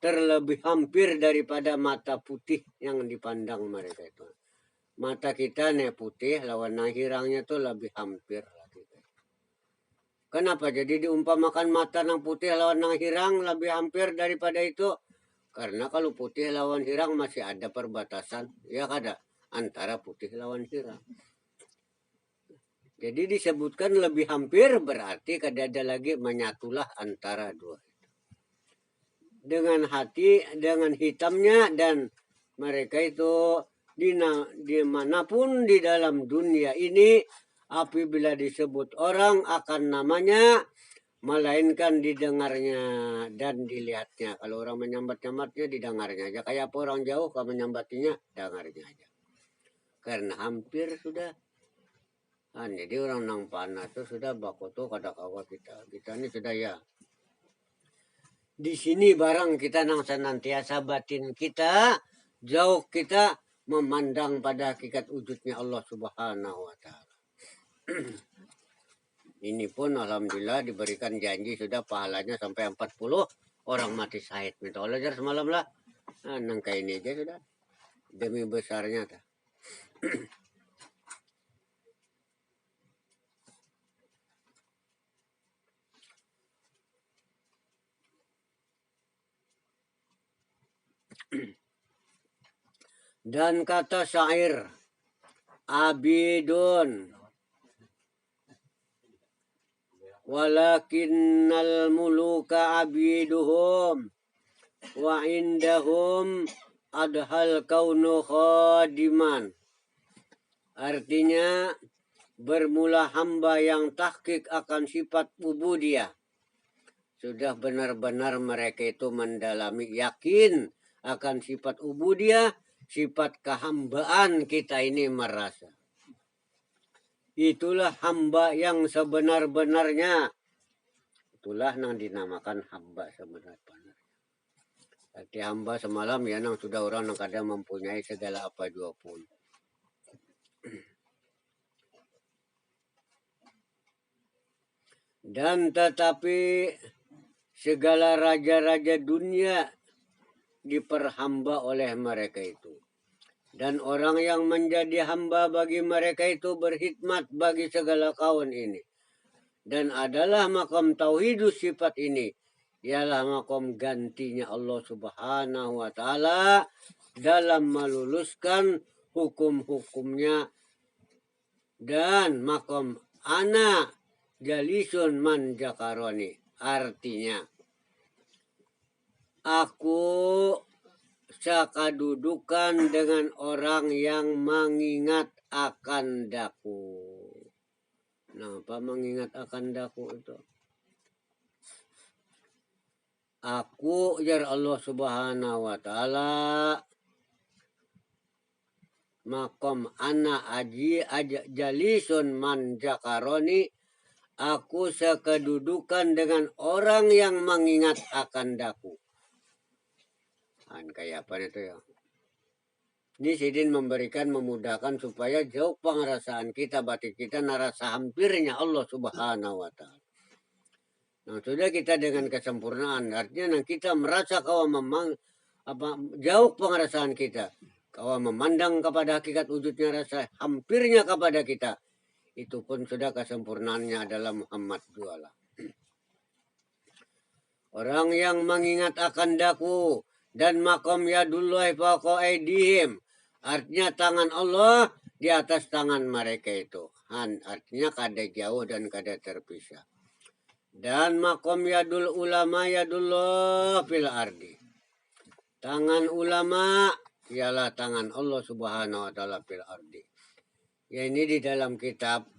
terlebih hampir daripada mata putih yang dipandang mereka itu. Mata kita nih putih lawan nang hirangnya tuh lebih hampir lagi. Kenapa? Jadi diumpamakan mata nang putih lawan nang hirang lebih hampir daripada itu. Karena kalau putih lawan hirang masih ada perbatasan, ya kada, antara putih lawan hirang. Jadi disebutkan lebih hampir berarti kada ada lagi menyatulah antara dua. Dengan hati, dengan hitamnya, dan mereka itu dimanapun di dalam dunia ini, apabila disebut orang akan namanya, melainkan didengarnya dan dilihatnya. Kalau orang menyambat-nyambatnya, didengarnya aja. Kayak apa orang jauh, kalau menyambatinya, dengarnya aja. Karena hampir sudah. Jadi orang nang panah itu sudah bakoto kada kawa kita. Kita ini sudah ya. Di sini barang kita nang senantiasa batin kita, jauh kita memandang pada hakikat wujudnya Allah Subhanahu wa Ta'ala. Ini pun alhamdulillah diberikan janji sudah pahalanya sampai 40 orang mati syahid. Minta Allah jar semalam lah. Nah, nangka ini aja sudah. Demi besarnya. Dan kata syair, abidun walakinnal muluka abiduhum wa indahum adhal kaunu khadiman. Artinya bermula hamba yang tahqiq akan sifat ubudiyah. Sudah benar-benar mereka itu mendalami yakin akan sifat ubudiyah, sifat kehambaan kita ini merasa. Itulah hamba yang sebenar-benarnya. Itulah yang dinamakan hamba sebenar-benarnya. Arti hamba semalam ya nang sudah orang yang kadang mempunyai segala apa jua pun. Dan tetapi segala raja-raja dunia diperhamba oleh mereka itu. Dan orang yang menjadi hamba bagi mereka itu berkhidmat bagi segala kawan ini. Dan adalah makam tauhidus sifat ini. Ialah makam gantinya Allah Subhanahu wa Ta'ala dalam meluluskan hukum-hukumnya. Dan makam ana jalisun man jakaroni. Artinya, aku sakadudukan dengan orang yang mengingat akan daku. Kenapa mengingat akan daku itu? Aku jar Allah Subhanahu wa Ta'ala makom ana aji jalisun man jakaroni. Aku sekedudukan dengan orang yang mengingat akan daku. Kayak apa itu ya? Ini sidin memberikan, memudahkan supaya jauh pengerasaan kita, batin kita narasa hampirnya Allah Subhanahu wa Ta'ala. Nah, sudah kita dengan kesempurnaan, artinya kita merasa kawan jauh pengerasaan kita, kawan memandang kepada hakikat wujudnya rasa hampirnya kepada kita. Itu pun sudah kesempurnaannya adalah Muhammad jualah. Orang yang mengingat akan daku dan makom yadullahi fawqa aydihim. Artinya tangan Allah di atas tangan mereka itu. Artinya kada jauh dan kada terpisah. Dan makom yadul ulama yadullah fil ardi. Tangan ulama ialah tangan Allah Subhanahu wa Ta'ala fil ardi. Ya ini di dalam kitab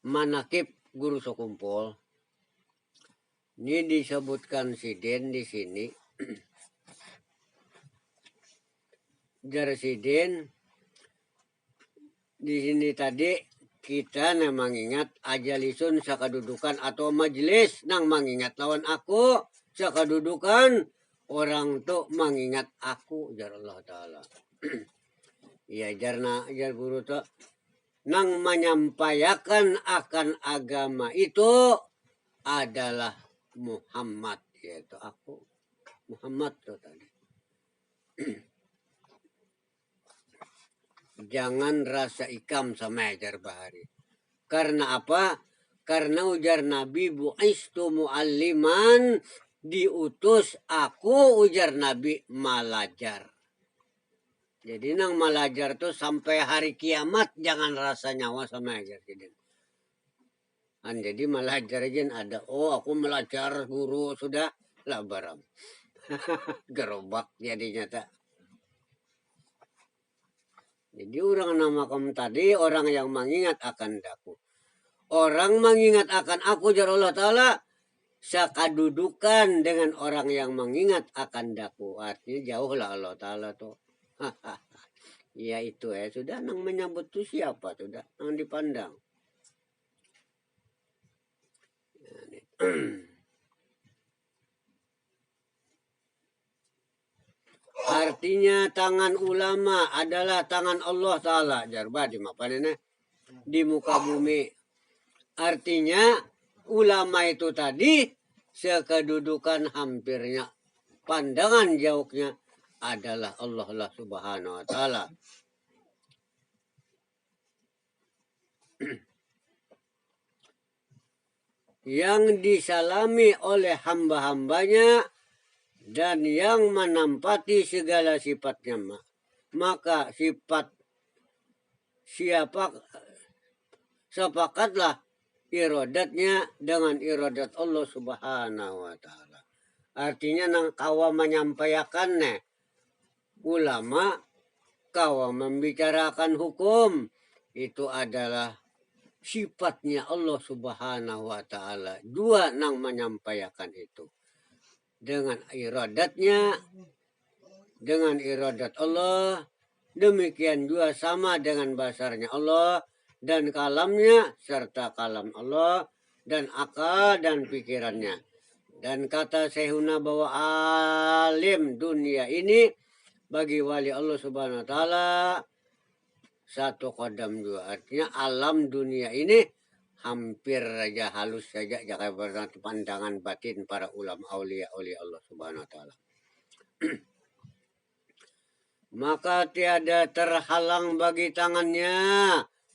Manakib Guru Sokumpol. Ini disebutkan sidin di sini. Jar sidin di sini tadi kita memang ingat ajalisun sakadudukan atau majelis nang mengingat lawan aku sakadudukan orang tuh mengingat aku jar Allah Ta'ala. Ya jar guru tuh nang menyampaikan akan agama itu adalah Muhammad, yaitu aku Muhammad tuh tadi. Jangan rasa ikam sama ajar bahari. Karena apa? Karena ujar Nabi, bu'istu mu'alliman, diutus aku, ujar Nabi, malajar. Jadi nang malajar tuh sampai hari kiamat jangan rasa nyawa sama ajar. Jadi malajar aja ada. Oh aku melajar guru sudah lah barang. Gerobak jadinya tak. Jadi orang namakan tadi orang yang mengingat akan daku. Orang mengingat akan aku jar Allah Ta'ala sakadudukan dengan orang yang mengingat akan daku. Artinya jauh lah Allah Ta'ala tuh. Ya itu sudah nang menyambut tuh siapa sudah nang dipandang. Artinya tangan ulama adalah tangan Allah Ta'ala. Jarba di mana di muka bumi. Artinya ulama itu tadi sekedudukan hampirnya pandangan jauhnya adalah Allah lah Subhanahu wa Ta'ala. Yang disalami oleh hamba-hambanya dan yang menampati segala sifatnya. Maka sifat siapa sepakatlah iradatnya dengan iradat Allah Subhanahu wa Ta'ala. Artinya nang kawa menyampaikannya ulama, kawa membicarakan hukum, itu adalah sifatnya Allah Subhanahu wa Ta'ala. Dua nang menyampaikan itu. Dengan iradatnya, dengan iradat Allah, demikian juga sama dengan basarnya Allah, dan kalamnya serta kalam Allah, dan akal dan pikirannya. Dan kata Syekhuna bahwa alim dunia ini bagi wali Allah Subhanahu wa Ta'ala satu kodam juga. Artinya alam dunia ini hampir saja halus saja jika pandangan batin para ulama aulia oleh Allah Subhanahu wa Ta'ala. Maka tiada terhalang bagi tangannya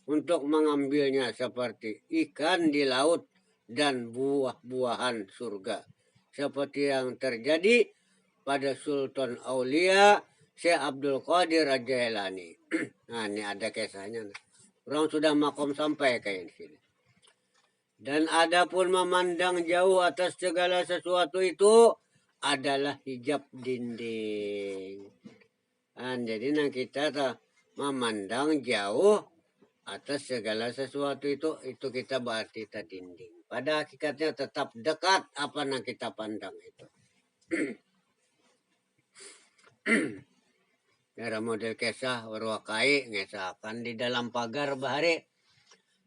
untuk mengambilnya seperti ikan di laut dan buah-buahan surga. Seperti yang terjadi pada Sultan Aulia Syekh Abdul Qadir Al-Jailani. Nah ini ada kisahnya. Orang sudah makom sampai kayak sini. Dan adapun memandang jauh atas segala sesuatu itu adalah hijab dinding. Jadi nah kita memandang jauh atas segala sesuatu itu kita berarti kita dinding. Pada hakikatnya tetap dekat apa yang kita pandang itu. Cara model kisah warwakai ngesahkan di dalam pagar bahari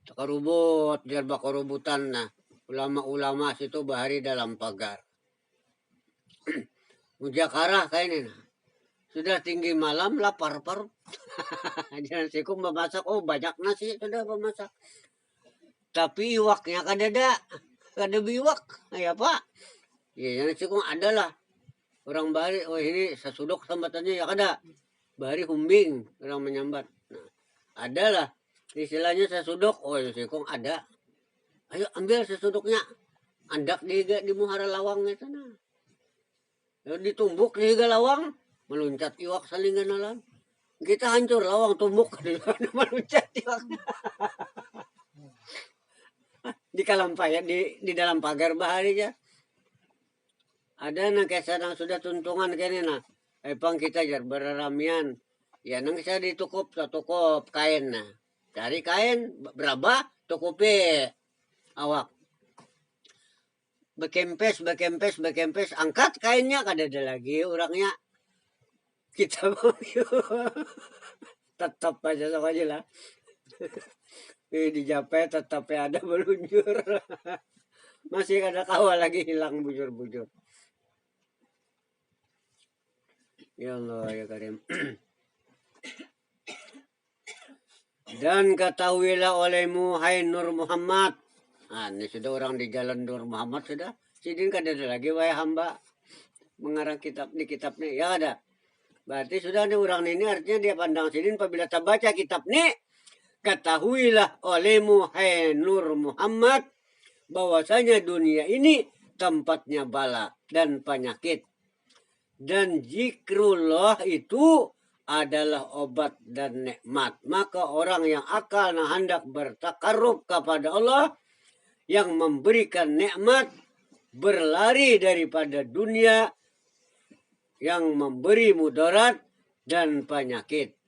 karubut biar bakarubutan nah ulama-ulama situ bahari dalam pagar. Mujakarah kayaknya nah. Sudah tinggi malam lapar perut. Jangan siku memasak banyak nasi sudah memasak. Tapi iwaknya kada biwak. Ya Pak. Ya jangan siku adalah orang bahari ini sesuduk sambatannya ya kada. Bahari humbing orang menyambat. Nah, adalah istilahnya sesuduk. Siku ada. Ayo ambil sesuduknya. Andak di muhara lawangnya sana. Ditumbuk di lawang. Meluncat iwak salingan alam. Kita hancur lawang tumbuk. Meluncat iwak. Di kalampaya di dalam pagar bahari ya. Ada nang kisah nang sudah tuntungan kene nah. Pang kita jar berramian. Ya nang saya ditukup satu kop kain nah. Cari kain berapa tukupi awak. Bekempes angkat kainnya kada ada lagi orangnya. Kita mau tetap aja sama aja lah. Di Jape tetap ada meluncur. Masih ada kawal lagi hilang bujur-bujur. Ya Allah ya Karim. Dan ketahuilah olehmu hai Nur Muhammad. Nah, ini sudah orang di jalan Nur Muhammad sudah. Sidin kada ada lagi wahai hamba mengarang kitab di kitabnya ya ada. Berarti sudah ada orang ini artinya dia pandang sidin apabila kita baca kitab ini. Ketahuilah olehmu hai Nur Muhammad bahwasanya dunia ini tempatnya bala dan penyakit. Dan zikrullah itu adalah obat dan nikmat. Maka orang yang akan hendak bertakarrub kepada Allah, yang memberikan nikmat, berlari daripada dunia yang memberi mudarat dan penyakit.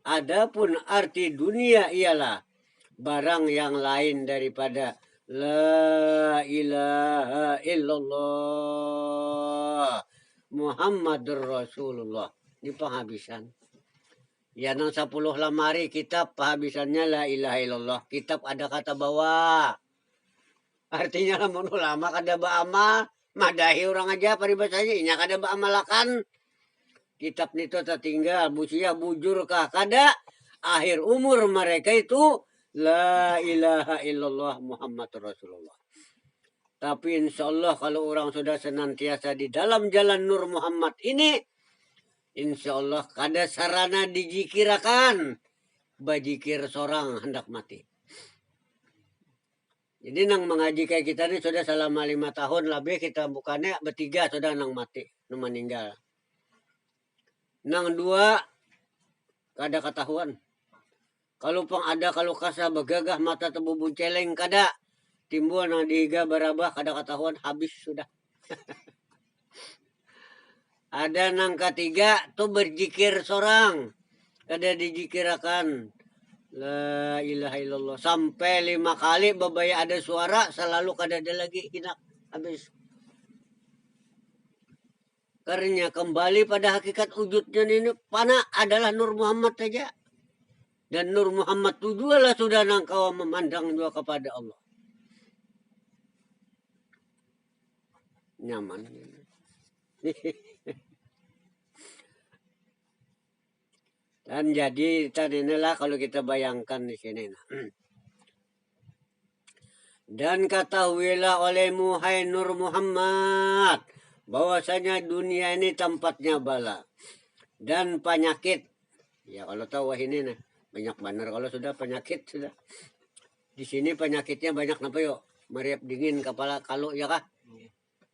Adapun arti dunia ialah barang yang lain daripada la ilaha illallah Muhammadur Rasulullah. Ini penghabisan. Ya nang 10 lamari kitab penghabisannya la ilaha illallah. Kitab ada kata bawah. Artinya lamun ulama kada baamal, madahi orang aja paribasanya inya kada baamalakan. Kitab itu tertinggal, busia bujur kah kada. Akhir umur mereka itu la ilaha illallah Muhammadur Rasulullah. Tapi insya Allah kalau orang sudah senantiasa di dalam jalan Nur Muhammad ini, insya Allah kada sarana dijikirakan, bajikir seorang hendak mati. Jadi nang mengaji kayak kita ini sudah selama 5 tahun lebih, kita bukannya bertiga sudah nang mati, nang meninggal. Nang 2 kada ketahuan. Kalau pang ada kalau kasa begagah mata tebubu celeng kada. Timbul nang dihiga barabah kada ketahuan, habis sudah. Ada nang ketiga tuh berzikir sorang, kada dijikirakan la ilaha illallah sampai 5 kali babaya ada suara selalu kada ada lagi hinak habis. Karena kembali pada hakikat wujudnya ini pana adalah Nur Muhammad saja. Dan Nur Muhammad itu juga sudah nangkau memandang juga kepada Allah. Nyaman. Dan jadi tadi inilah kalau kita bayangkan di sini. Dan ketahuilah olehmu hai Nur Muhammad, bahwasanya dunia ini tempatnya bala dan penyakit. Ya kalau tahu wah ini nih banyak benar kalau sudah penyakit sudah. Di sini penyakitnya banyak apa yuk? Meriap dingin kepala kalau ya kah?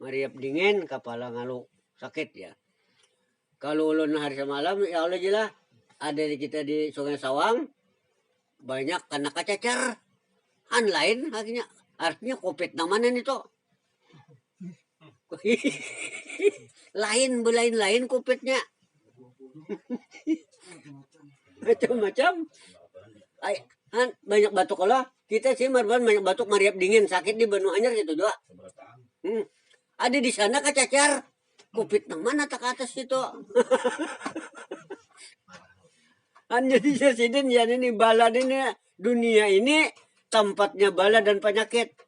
Meriap dingin kepala ngalu sakit ya. Kalau ulun hari semalam ya Allah jelas ada di kita di Sungai Sawang banyak kena kacacar. Lain artinya COVID namanya itu. lain COVID-nya. Macam-macam. Banyak batuk lah. Kita sih marban banyak batuk meriap dingin sakit di Banu Anyar gitu doa. Ada di sana kacacar. COVID nang mana tak atas itu. Jadi presiden ya ini bala ini dunia ini tempatnya bala dan penyakit.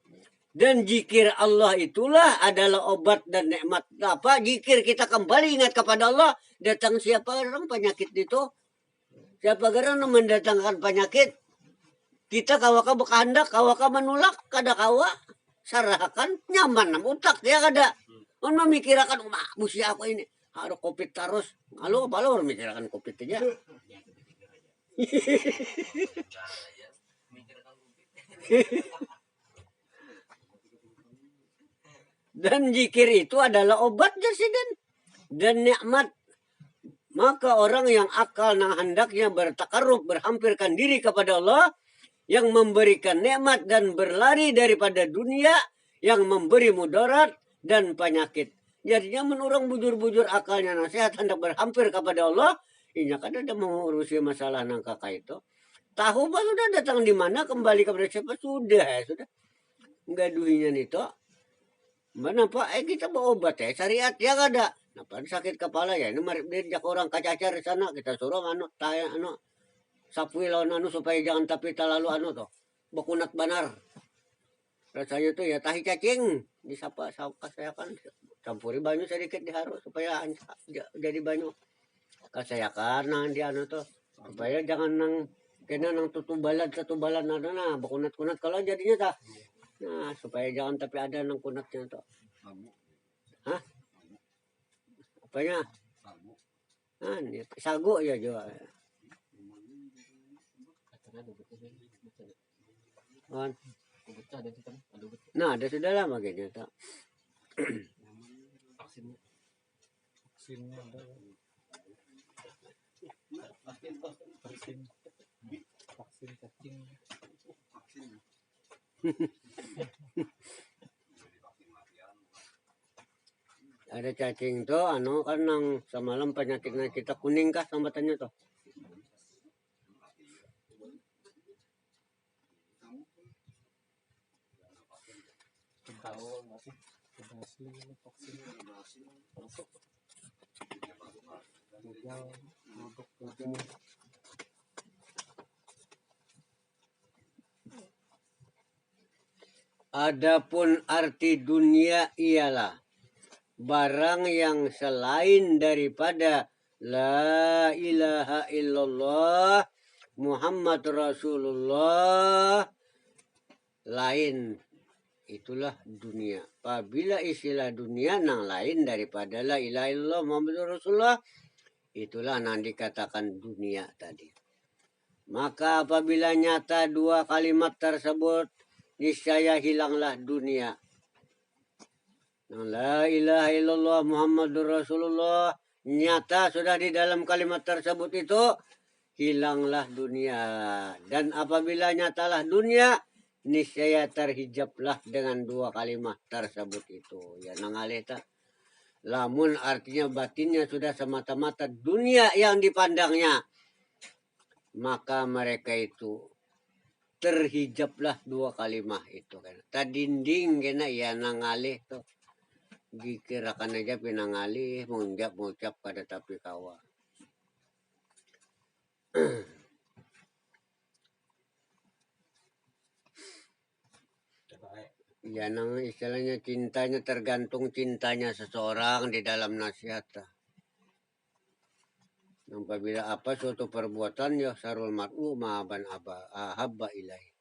Dan zikir Allah itulah adalah obat dan nikmat. Apa? Zikir kita kembali ingat kepada Allah. Datang siapa orang penyakit itu? Siapa orang mendatangkan penyakit? Kita kawaka berkehendak, kawaka menolak, kada kawa. Sarahkan nyaman nam utak ya kada. On memikirkan musi apa ini? Harus COVID terus. Halo apa lo memikirkan COVID aja? Dan zikir itu adalah obat presiden dan nikmat. Maka orang yang akal nang hendaknya bertakarrub, berhampirkan diri kepada Allah, yang memberikan nikmat dan berlari daripada dunia yang memberi mudarat dan penyakit. Jadinya menurang bujur-bujur akalnya nasihat hendak berhampir kepada Allah, ini kan ada mengurusi masalah nang kakak itu. Tahu bah sudah datang di mana, kembali kepada siapa sudah. Enggak duinya itu. Mana pak? Kita bawa obat ya syariat ya kada. Napa sakit kepala ya ini mari dia orang kacacar di sana kita suruh sapui lawan supaya jangan tapi terlalu toh bakunat banar. Rasanya tuh ya tahi cacing disapa saya kan campuri banyu sedikit diharu supaya jadi banyu. Kasayakan nang di tuh supaya jangan nang kena nang tutubalan nah bakunat-kunat kalau jadinya tak. Nah, supaya jangan tapi ada nang kunatnya tuh. Hah? Apanya? Ini sagu ya jual. Nah, ada sudah lama kayaknya tak. Vaksinnya ada. Vaksin cacing. Ada cacing tuh anu kan nang semalam penyakitnya kita kuning kah sambatannya tuh. Tahu masih berhasil vaksin masuk. Gagal, produk gagal. Adapun arti dunia ialah barang yang selain daripada la ilaha illallah Muhammad Rasulullah lain, itulah dunia. Apabila istilah dunia nang lain daripada la ilaha illallah Muhammad Rasulullah, itulah nang dikatakan dunia tadi. Maka apabila nyata dua kalimat tersebut, niscaya hilanglah dunia. La ilaha illallah Muhammadur Rasulullah nyata sudah di dalam kalimat tersebut itu, hilanglah dunia. Dan apabila nyatalah dunia, niscaya terhijablah dengan dua kalimat tersebut itu. Ya nangaleta. Lamun artinya batinnya sudah semata-mata dunia yang dipandangnya, maka mereka itu terhijablah dua kalimat itu kan. Tadinding kena ya nangalih tuh. Dikirakan aja pinangalih mengucap pada tapi kawa. Ya nang istilahnya cintanya tergantung cintanya seseorang di dalam nasihat. Apabila apa suatu perbuatan ya sarul mar'u ma'aban ahabba ilaih.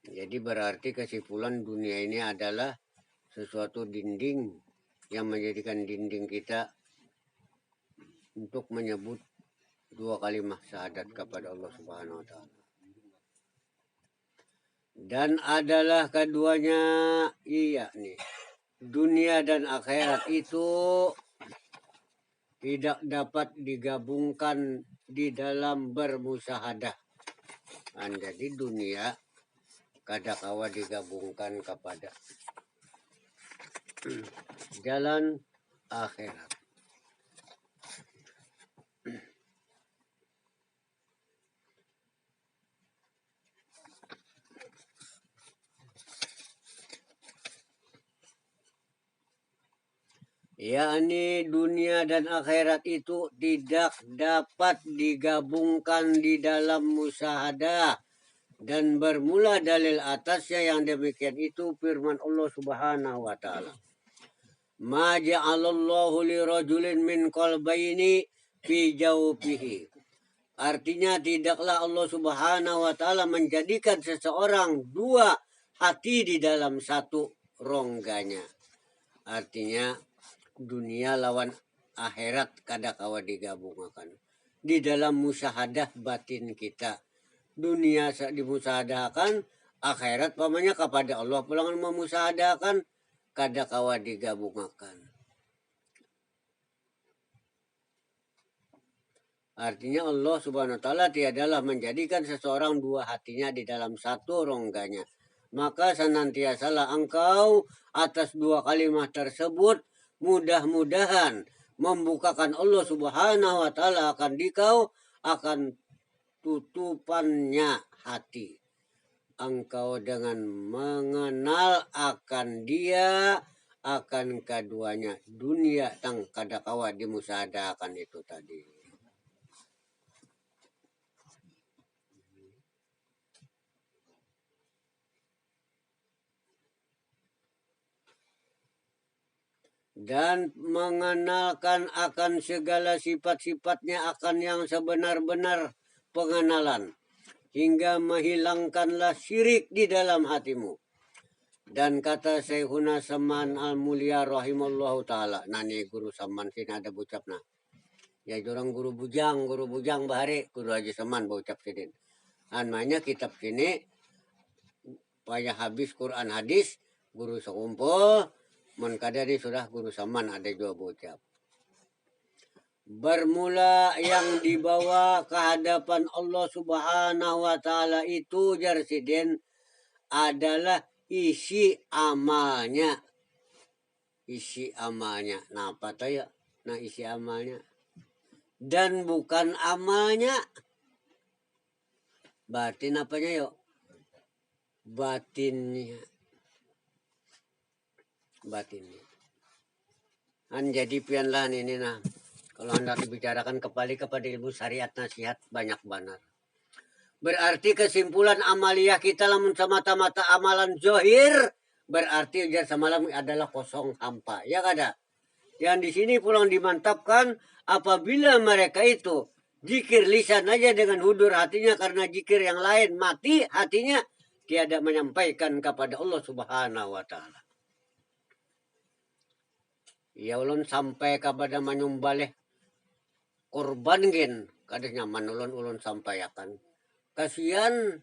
Jadi berarti kesimpulan dunia ini adalah sesuatu dinding yang menjadikan dinding kita untuk menyebut dua kalimat syahadat kepada Allah Subhanahu wa taala. Dan adalah keduanya iya nih. Dunia dan akhirat itu tidak dapat digabungkan di dalam bermusyahadah. Jadi dunia kadakawa digabungkan kepada jalan akhirat. yakni dunia dan akhirat itu tidak dapat digabungkan di dalam musyahadah. Dan bermula dalil atasnya yang demikian itu firman Allah Subhanahu wa taala. Ma ja'alallahu li rajulin min qalbayni fi jawfihi. Artinya tidaklah Allah Subhanahu wa taala menjadikan seseorang dua hati di dalam satu rongganya. Artinya dunia lawan akhirat kadakawa digabungkan di dalam musyahadah batin kita. Dunia dimusyahadakan, akhirat pamanya kepada Allah pulangan memusyahadakan kadakawa digabungkan. Artinya Allah Subhanahu wa taala tiadalah menjadikan seseorang dua hatinya di dalam satu rongganya. Maka senantiasalah engkau atas dua kalimat tersebut mudah-mudahan membukakan Allah Subhanahu wa taala akan dikau akan tutupannya hati. Engkau dengan mengenal akan dia, akan keduanya dunia tang kadakawa dimusyahaдаkan itu tadi. Dan mengenalkan akan segala sifat-sifatnya akan yang sebenar-benar pengenalan. Hingga menghilangkanlah syirik di dalam hatimu. Dan kata Syekhuna Saman Al-Mulia rahimallahu ta'ala. Nani guru Saman sini ada ucapna. Ya orang guru bujang bahari guru Haji Saman baucap sidin. Anmanya kitab sini payah habis Quran hadis guru sekumpul mun kadari sudah guru Saman ada juga baucap. Bermula yang dibawa ke hadapan Allah Subhanahu wa taala itu jarsidin adalah isi amalnya. Isi amalnya. Nah, apa tuh ya? Nah, isi amalnya. Dan bukan amalnya. Batin apanya yuk? Batinnya. Batinnya. Jadi pianlah ini nah. Kalau hendak dibicarakan kembali kepada ilmu syariat nasihat banyak benar. Berarti kesimpulan amaliyah kita lamun semata-mata amalan zohir. Berarti ujar semalam adalah kosong hampa. Ya kada? Yang di sini pulang dimantapkan apabila mereka itu zikir lisan aja dengan hudur hatinya karena zikir yang lain mati hatinya tiada menyampaikan kepada Allah Subhanahu wa taala. Ya ulun sampai kepada menyumbaleh korban gen kadang nyaman ulun sampaikan. Kasihan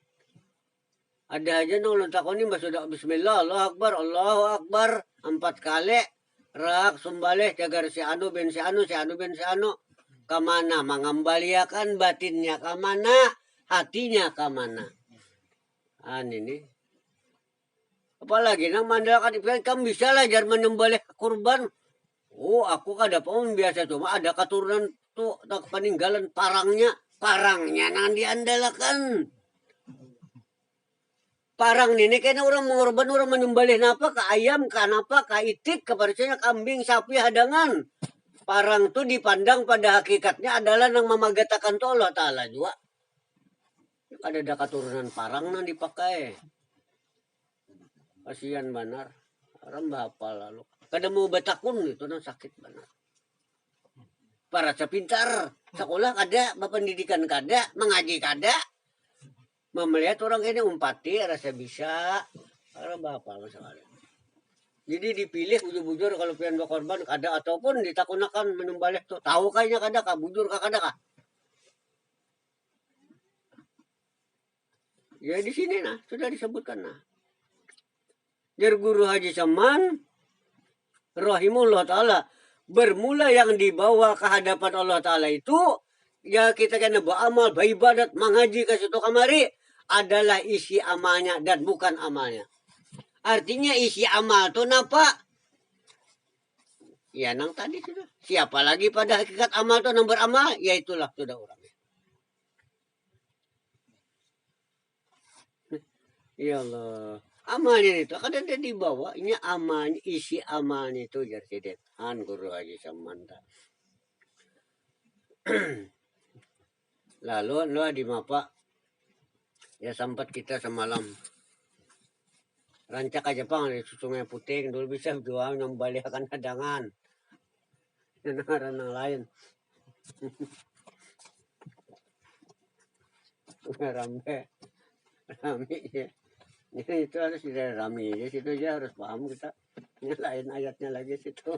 ada aja ulun takoni sudah bismillah Allahu akbar 4 kali. Rak sumbaleh jagar si anu ben si anu kamana mengembaliakan batinnya kamana hatinya kamana ini apalagi nang mandalkan kamu bisa lah jar menyembelih kurban. Oh aku kada pun biasa cuma ada keturunan tuh tak peninggalan parangnya nang diandalkan. Parang ini kayaknya orang mengorban orang menyembelih napa ke ayam ke napa ke itik ke parcanya kambing sapi hadangan. Parang tuh dipandang pada hakikatnya adalah nang memagatakan to Allah taala juga. Ada keturunan parang nang dipakai. Kasihan benar. Orang bahapa lalu. Kada mau batakun itu nang sakit benar. Para sepintar sekolah kada, pendidikan kada, mengaji kada. Melihat orang ini umpati rasa bisa orang bapak masalah. Jadi dipilih bujur-bujur kalau pian berkorban kada ataupun ditakunakan menyembelih tuh tahu kayaknya kada kah bujur kah kada kah. Ya di sini nah sudah disebutkan nah. Dari guru Haji Saman rahimullah taala bermula yang dibawa ke hadapan Allah taala itu ya kita kena beramal beribadat mengaji ke situ kamari adalah isi amalnya dan bukan amalnya. Artinya isi amal itu napa? Ya nang tadi sudah. Siapa lagi pada hakikat amal itu nang beramal? Ya itulah sudah orangnya. Ya Allah. Amalnya itu kan ada di bawah. Ini amalnya, isi amalnya itu jadi guru Haji Samanta. Lalu di mapa ya sempat kita semalam rancak aja pang di Sungai Puting dulu bisa doang membalikan hadangan yang lain ramai ya. Jadi itu harus tidak rame ya situ aja harus paham kita yang lain ayatnya lagi situ.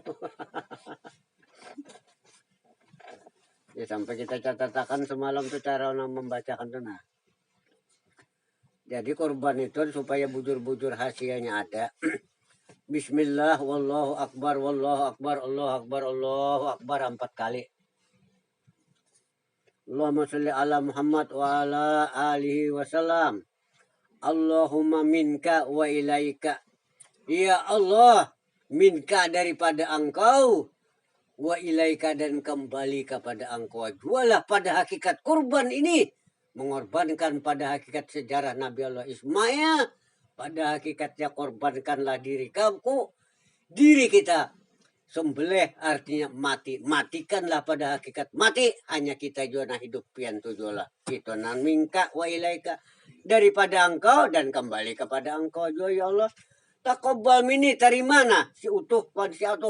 Ya sampai kita catatakan semalam tuh cara membacakan tuh nah. Jadi korban itu supaya bujur-bujur hasilnya ada. Bismillah wallahu akbar Allahu akbar 4 kali. Allahumma sholli ala Muhammad wa ala alihi wasallam. Allahumma minka wa ilaika. Ya Allah, minka daripada engkau wa ilaika dan kembali kepada engkau. Jualah pada hakikat kurban ini mengorbankan pada hakikat sejarah Nabi Allah Ismail, pada hakikatnya korbankanlah diri kamu, diri kita sembelih artinya mati, matikanlah pada hakikat mati, hanya kita juana hidup pian tujulah itu nan mingka wa ilaika daripada engkau dan kembali kepada engkau juga ya Allah. Taqabbal minni tarimana si utuh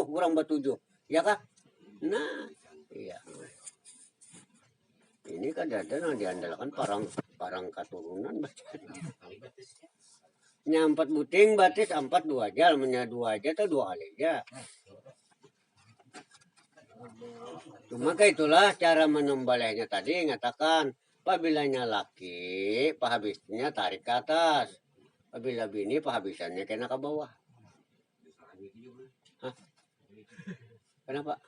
kurang betujuh ya kah? Nah iya. Ini kan ada yang diandalkan parang keturunan bacanya. Nya 4 buting batis 4 2 aja, menya 2 aja atau 2 kali aja. Maka itulah cara menyembelihnya tadi ngatakan pabilanya laki pahabisnya tarik ke atas, apabila bini pahabisannya kena ke bawah. Hah? Kenapa?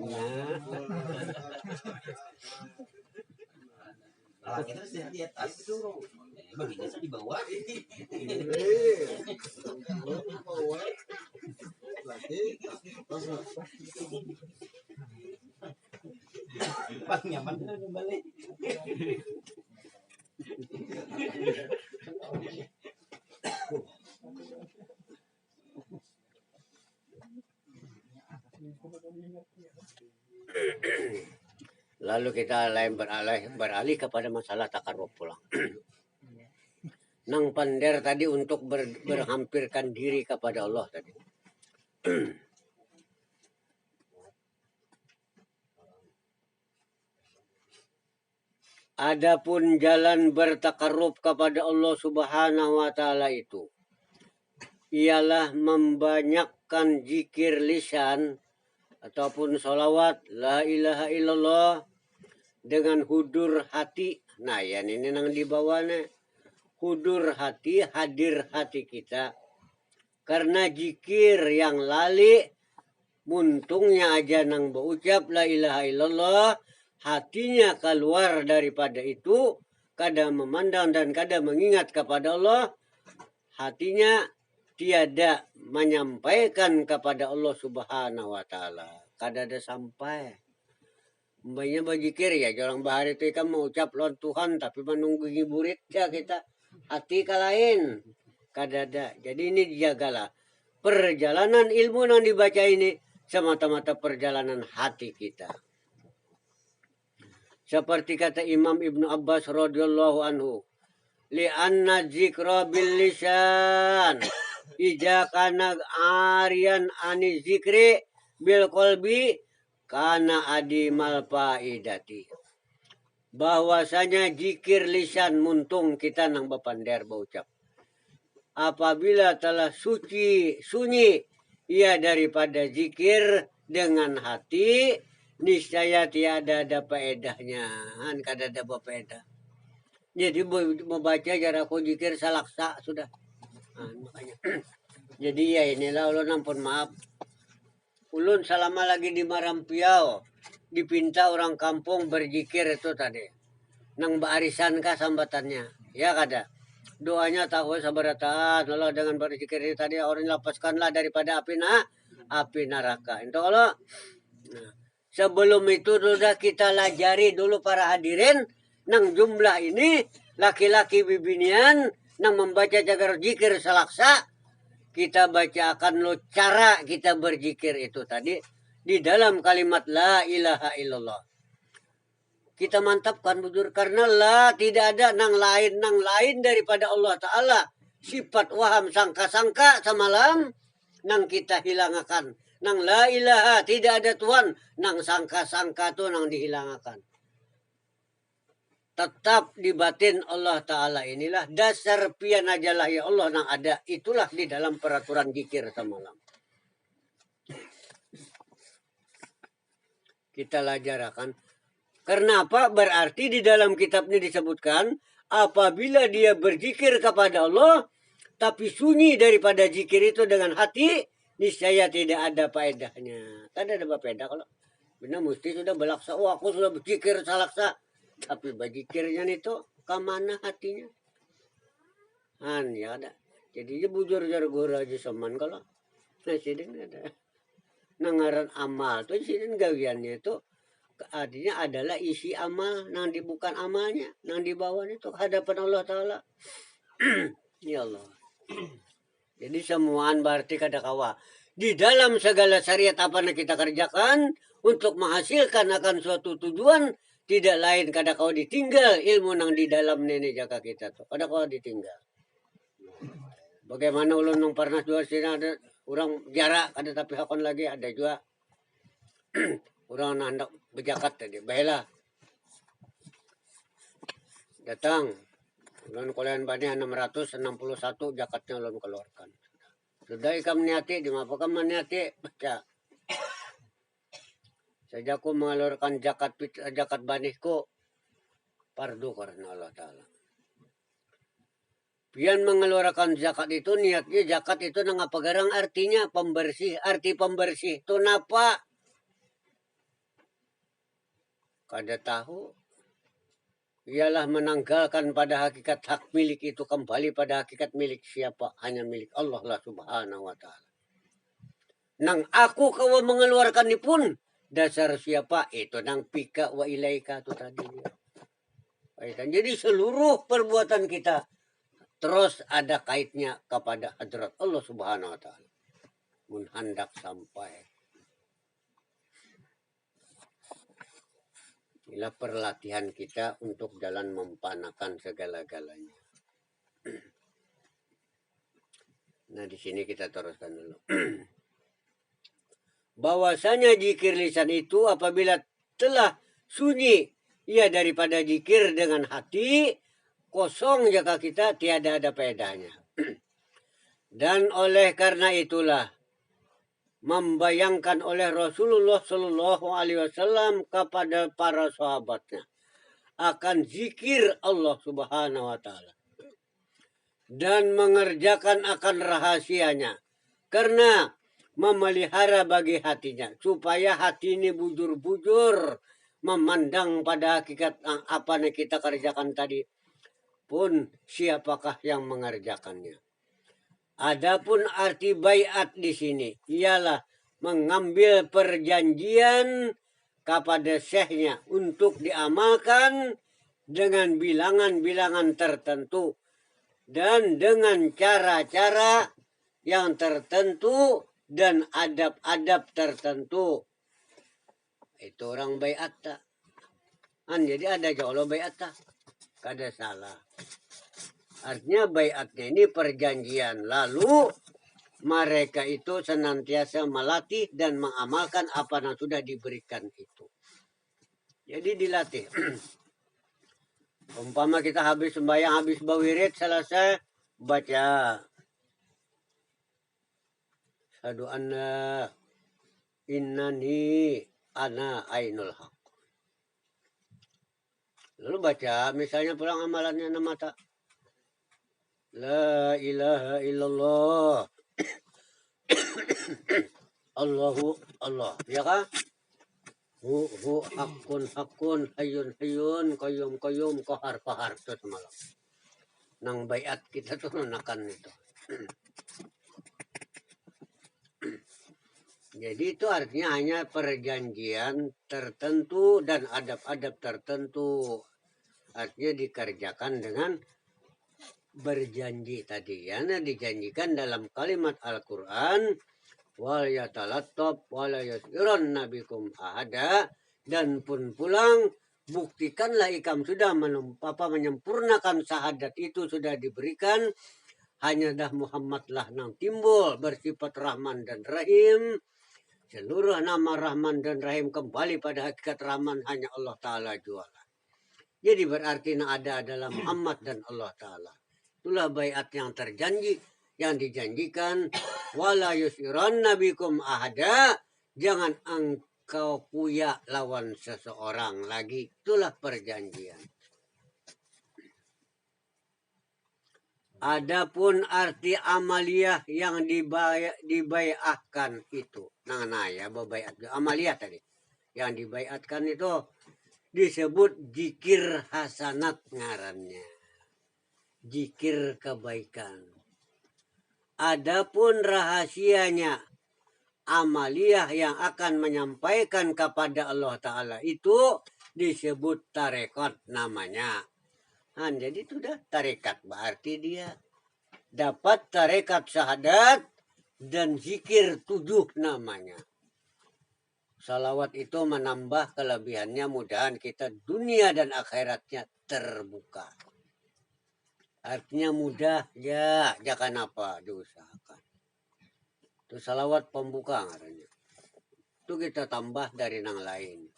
Nah, Laki itu di atas itu baginya di bawah. Pas nyaman balik. lalu kita lain beralih kepada masalah takarruf pulang. Nang pander tadi untuk berhampirkan diri kepada Allah tadi. Adapun jalan bertakarruf kepada Allah Subhanahu wa taala itu ialah membanyakkan zikir lisan ataupun sholawat la ilaha illallah dengan hudur hati. Nah, ya ini nang di bawahnya hudur hati, hadir hati kita. Karena zikir yang lali muntungnya aja nang berucap la ilaha illallah, hatinya keluar daripada itu, kada memandang dan kada mengingat kepada Allah, hatinya tiada menyampaikan kepada Allah Subhanahu wa taala. Kada ada sampai. Umpamanya berzikir ya, orang bahari itu kan mengucap lawan Tuhan tapi menunggu hiburit ya kita. Hati ke lain. Kada ada. Jadi ini dijagalah. Perjalanan ilmu yang dibaca ini semata-mata perjalanan hati kita. Seperti kata Imam Ibnu Abbas radhiyallahu anhu, li'anna zikra bil lisan ija kana arian ani zikri bil qalbi kana adimal faidati. Bahwasanya zikir lisan muntung kita nang bepander berucap. Apabila telah sunyi ia daripada zikir dengan hati, niscaya tiada ada faedahnya. Kada ada faedah. Jadi membaca jarak zikir salaksa sudah. Makanya. Jadi ya inilah ulun ampun maaf. Ulun selama lagi di Marampiau dipinta orang kampung berzikir itu tadi. Nang baarisan kah sambatannya? Ya kada. Doanya tahu sabaratan Allah dengan berzikir ini tadi orang lepaskanlah daripada api neraka. Itu kalau sebelum itu sudah kita lajari dulu para hadirin nang jumlah ini laki-laki bibinian nang membaca jagar zikir salaksa, kita bacakan lo cara kita berzikir itu tadi di dalam kalimat la ilaha illallah. Kita mantapkan bujur karena la tidak ada nang lain daripada Allah Ta'ala. Sifat waham sangka-sangka semalam nang kita hilangakan. Nang la ilaha tidak ada Tuhan nang sangka-sangka tu nang dihilangakan. Tetap di batin Allah Ta'ala inilah dasar pian ajalah ya Allah nang ada. Itulah di dalam peraturan zikir semalam. Kita lajarakan. Karena apa? Berarti di dalam kitab ini disebutkan apabila dia berzikir kepada Allah tapi sunyi daripada zikir itu dengan hati, niscaya tidak ada faedahnya. Tidak ada faedah kalau benar mesti sudah belaksa. Oh aku sudah berzikir salaksa, tapi berzikirnya itu kemana hatinya? Ya ada. Jadi bujur jar aja saman kalau presiden ada. Nangaran amal tuh presiden gawiannya itu artinya adalah isi amal nang di bukan amalnya nang di bawahnya itu hadapan Allah Ta'ala. Ya Allah. Jadi semuaan berarti kada kawa di dalam segala syariat apa yang kita kerjakan untuk menghasilkan akan suatu tujuan tidak lain kada kawa ditinggal ilmu nang di dalam nenek jaga kita tuh kada kawa ditinggal. Bagaimana ulun nang pernah jual sini ada orang jarak ada tapi hakon lagi ada juga orang hendak berjakat tadi, baiklah. Datang, ulun kuliah banyak 661 jakatnya ulun keluarkan. Sudah ikam niati, di apa kam niati baca. Saja aku mengeluarkan zakat banihku fardu karena Allah Ta'ala. Pian mengeluarkan zakat itu niatnya zakat itu nang apa garang artinya pembersih. Arti pembersih itu napa? Kada tahu. Ialah menanggalkan pada hakikat hak milik itu kembali pada hakikat milik siapa? Hanya milik Allah lah subhanahu wa ta'ala. Nang aku kau mengeluarkan ni pun dasar siapa? Itu nang pika wa ilaika itu tadi. Jadi seluruh perbuatan kita terus ada kaitnya kepada hadrat Allah subhanahu wa ta'ala. Mun hendak sampai. Inilah perlatihan kita untuk jalan mempanakan segala-galanya. Nah, di sini kita teruskan dulu. Bahwasanya zikir lisan itu apabila telah sunyi ia daripada zikir dengan hati, kosong jaka kita tiada ada faedahnya. Dan oleh karena itulah membayangkan oleh Rasulullah Shallallahu Alaihi Wasallam kepada para sahabatnya akan zikir Allah Subhanahu Wa Taala dan mengerjakan akan rahasianya karena memelihara bagi hatinya supaya hati ini bujur-bujur memandang pada hakikat apa yang kita kerjakan tadi pun siapakah yang mengerjakannya. Adapun arti baiat di sini ialah mengambil perjanjian kepada syekhnya untuk diamalkan dengan bilangan-bilangan tertentu dan dengan cara-cara yang tertentu dan adab-adab tertentu. Itu orang baiat tak? Jadi ada jauh baiat tak? Kada salah. Artinya baiatnya ini perjanjian. Lalu mereka itu senantiasa melatih dan mengamalkan apa yang sudah diberikan itu. Jadi dilatih. Umpama kita habis sembahyang, habis bawirid, selesai baca. Asyhadu anna innani ana ainul haq. Lalu baca, misalnya pulang amalannya nama tak. La ilaha illallah. Allahu Allah. Ya kan? Hu hakun hayun qayyum qahar itu semalam. Nang baiat kita tuh nakan itu. Jadi itu artinya hanya perjanjian tertentu dan adab-adab tertentu. Artinya dikerjakan dengan berjanji tadi ya, dijanjikan dalam kalimat Al-Quran wal yatalattab wal yusirun nabikum ahada dan pun pulang buktikanlah ikam sudah menyempurnakan syahadat itu sudah diberikan hanya dah Muhammadlah nang timbul bersifat Rahman dan Rahim. Seluruh nama Rahman dan Rahim kembali pada hakikat Rahman hanya Allah Ta'ala jualan. Jadi berarti yang ada adalah Muhammad dan Allah Ta'ala. Itulah baiat yang terjanji, yang dijanjikan. Wala yus'iran nabikum ahada. Jangan engkau puya lawan seseorang lagi. Itulah perjanjian. Adapun arti amaliyah yang dibaiatkan itu. Nah ya, baiat amaliyah tadi. Yang dibaiatkan itu disebut zikir hasanat ngarannya. Zikir kebaikan. Adapun rahasianya amaliyah yang akan menyampaikan kepada Allah Ta'ala itu disebut tarekat namanya. Jadi sudah tarekat berarti dia dapat tarekat syahadat dan zikir 7 namanya. Salawat itu menambah kelebihannya, mudahan kita dunia dan akhiratnya terbuka. Artinya mudah ya, jangan apa diusahakan. Itu salawat pembuka ngarannya. Itu kita tambah dari yang lain.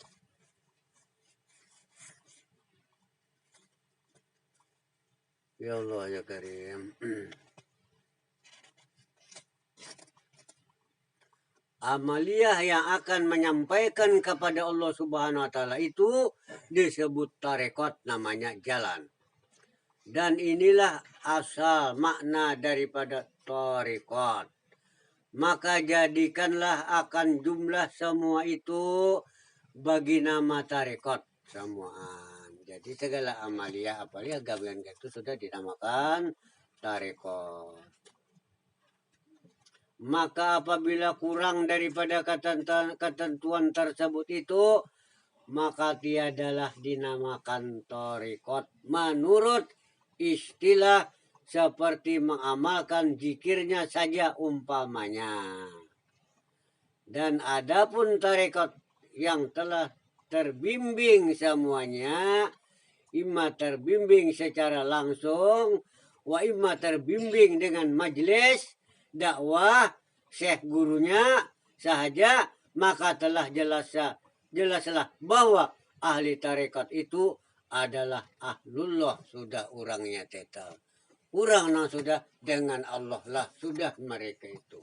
Ya Allah ya Karim. Amaliyah yang akan menyampaikan kepada Allah Subhanahu wa taala itu disebut tarekat, namanya jalan. Dan inilah asal makna daripada tarekat. Maka jadikanlah akan jumlah semua itu bagi nama tarekat semuaan. Jadi segala amaliyah apalagi gawean itu sudah dinamakan tarekat. Maka apabila kurang daripada ketentuan tersebut itu, maka tiadalah dinamakan tarekat menurut istilah seperti mengamalkan zikirnya saja umpamanya. Dan adapun tarekat yang telah terbimbing semuanya, imma terbimbing secara langsung, wa imma terbimbing dengan majelis dakwah syekh gurunya sahaja, maka telah jelaslah bahwa ahli tarekat itu adalah ahlullah, sudah orangnya tetap. Orang yang sudah dengan Allah lah sudah mereka itu.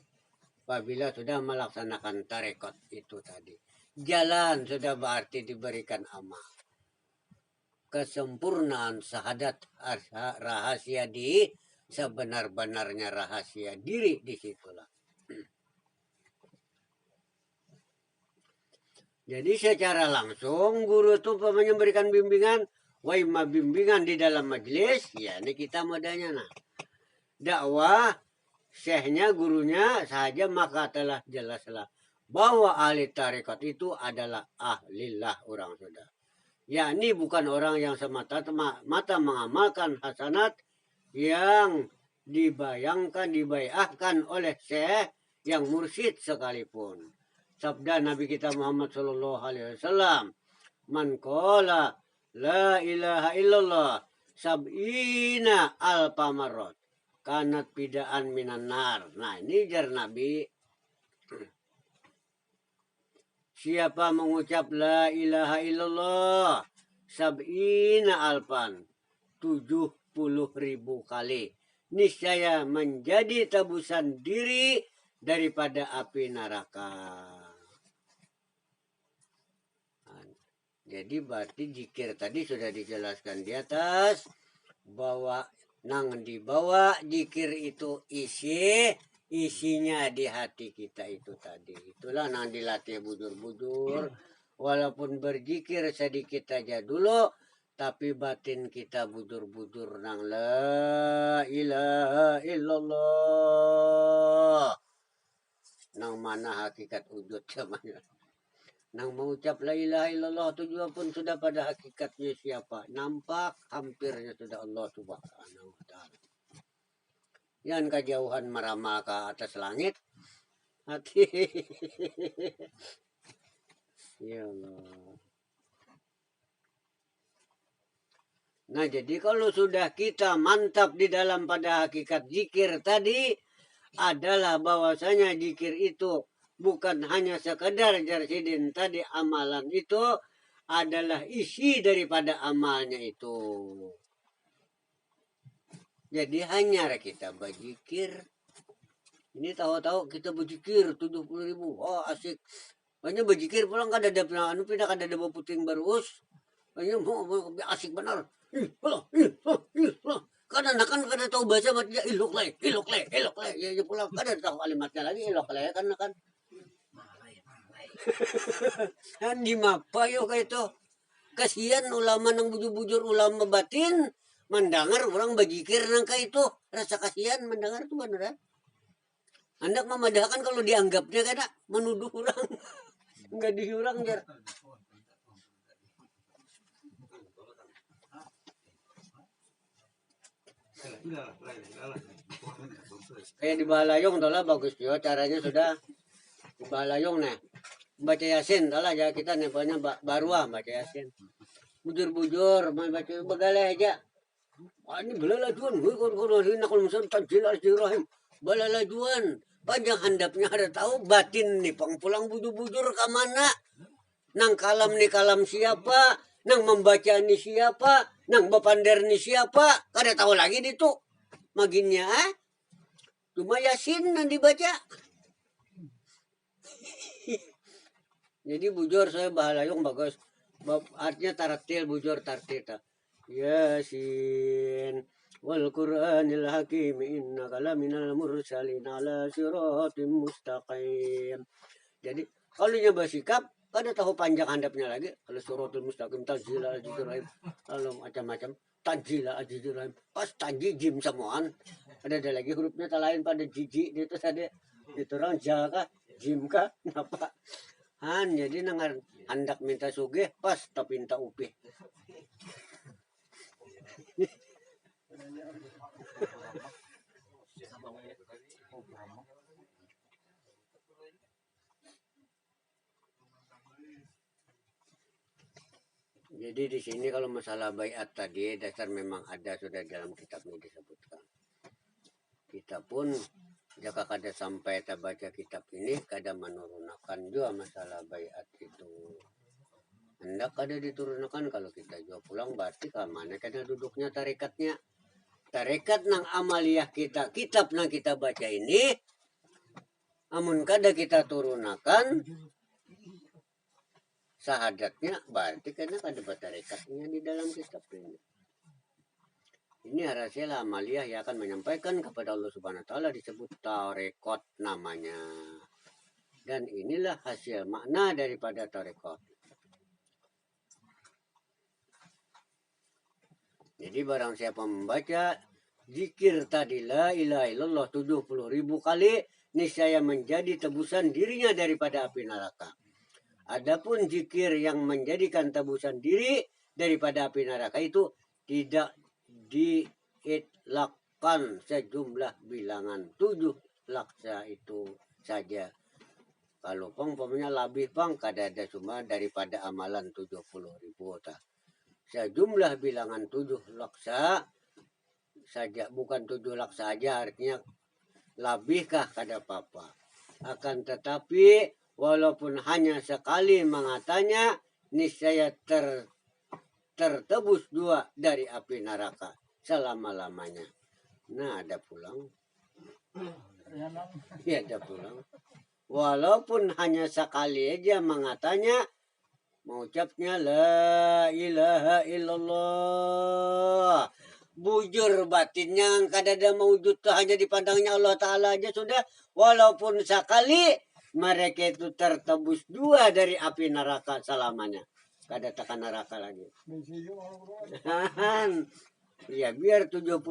Apabila sudah melaksanakan tarekat itu tadi. Jalan sudah berarti diberikan amal. Kesempurnaan syahadat rahasia di sebenar-benarnya rahasia diri disitulah. Jadi secara langsung guru itu memberikan bimbingan, waima bimbingan di dalam majelis, ya ini kita modalnya nah. Dakwah, syekhnya, gurunya saja, maka telah jelaslah bahwa ahli tarekat itu adalah ahlillah orang sudah. Yakni bukan orang yang semata-mata mengamalkan hasanat yang dibayahkan oleh syekh yang mursyid sekalipun. Sabda Nabi kita Muhammad sallallahu alaihi wasallam, "Man qala la ilaha illallah sab'ina alfa marrat kanat bida'an minan nar." Nah, ini jar Nabi. Siapa mengucap la ilaha illallah sab'ina alfan 70.000 kali, niscaya menjadi tebusan diri daripada api neraka. Jadi berarti zikir tadi sudah dijelaskan di atas bahwa nang dibawa zikir itu isinya di hati kita itu tadi. Itulah nang dilatih bujur-bujur. Walaupun berzikir sedikit aja dulu, tapi batin kita bujur-bujur nang la ilaha illallah. Nang mana hakikat wujud namanya. Nang mengucap la ilaha illallah tujuan pun sudah pada hakikatnya siapa? Nampak hampirnya sudah Allah Subhanahu wa taala. Yang kejauhan meramal ke atas langit hati. Ya Allah. Nah, jadi kalau sudah kita mantap di dalam pada hakikat zikir tadi, adalah bahwasanya zikir itu bukan hanya sekedar jarsidin tadi, amalan itu adalah isi daripada amalnya itu. Jadi hanya kita berzikir. Ini tahu-tahu kita berzikir 70.000. Oh asik. Banyak berzikir pulang kada ada pindah kada ada puting barus. Banyak asik benar. Kadang kan kada tahu bahasa mati ilok le. Ya pulang kada tahu kalimatnya lagi ilok le kan. Kan di mapa yo kayak itu. Kasihan ulama nang bujur-bujur ulama batin mendengar orang berzikir nang kayak itu. Rasa kasihan mendengar tuh beneran. Hendak memadahkan kalau dianggapnya kada menuduh orang. Enggak diurang jar. Kayak di Balayong tuh lah bagus yo caranya sudah di Balayong nih. Baca Yasin lah ya kita nebanya baru baca Yasin. Bujur-bujur baca begaleh aja. Wah ini belalajuan gue kalau nakal musan tajil al-jirahim. Belalajuan panjang handapnya ada tahu batin nih pulang bujur-bujur ke mana? Nang kalam nih kalam siapa? Nang membaca nih siapa? Nang bepander nih siapa? Kada tahu lagi itu. Maginnya cuma Yasin yang dibaca. Jadi bujur saya bahalayung bagus. Artinya taratil bujur tartita. Yasin wal Qur'anil Hakim innaka laminal mursalin ala siratim mustaqim. Jadi kalau nyoba sikap ada tahu panjang handapnya lagi. Kalau suratul mustaqim tanzila azizur rahim. Kalau macam-macam tanzila azizur rahim. Pas tanji jim semuaan. Ada lagi hurufnya tak lain pada jiji itu tadi. Itu orang jaka jim kah apa? Han jadi nangar hendak minta sugih pas tapi minta upih. Jadi di sini kalau masalah baiat tadi dasar memang ada sudah dalam kitab ini disebutkan. Kita pun jika kada sampai kita baca kitab ini kada menurunkan juga masalah baiat itu. Hendak kada diturunkan kalau kita juga pulang berarti ke mana kada duduknya tarekatnya. Tarekat nang amaliyah kita, kitab nang kita baca ini amun kada kita turunakan sahadatnya berarti karena kada batarekatnya di dalam kitab ini. Ini hasil amaliyah yang akan menyampaikan kepada Allah Subhanahu wa taala disebut tarekat namanya. Dan inilah hasil makna daripada tarekat. Jadi barang siapa membaca zikir tadi la ilaha illallah 70.000 kali niscaya menjadi tebusan dirinya daripada api neraka. Adapun zikir yang menjadikan tebusan diri daripada api neraka itu tidak diitlakkan sejumlah bilangan 7 laksa itu saja. Kalau pang umpamanya lebih pang kada ada cuma daripada amalan 70.000 ta. Sejumlah bilangan 7 laksa saja, bukan 7 laksa saja artinya lebihkah kada apa-apa. Akan tetapi walaupun hanya sekali mengatanya niscaya tertebus 2 dari api neraka selama-lamanya. Nah ada pulang. Ya ada pulang. Walaupun hanya sekali aja mengatanya mengucapnya la ilaha illallah. Bujur batinnya kada ada mewujud hanya dipandangnya Allah Ta'ala aja sudah. Walaupun sekali mereka itu tertebus 2 dari api neraka selamanya. Kada tekan neraka lagi. Ya biar 70.000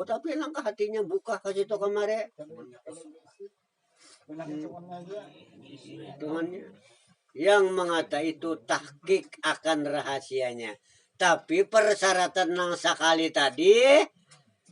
tapi langkah hatinya buka ke situ kemarin. Hitungannya. Yang mengata itu tahqiq akan rahasianya. Tapi persyaratan yang sekali tadi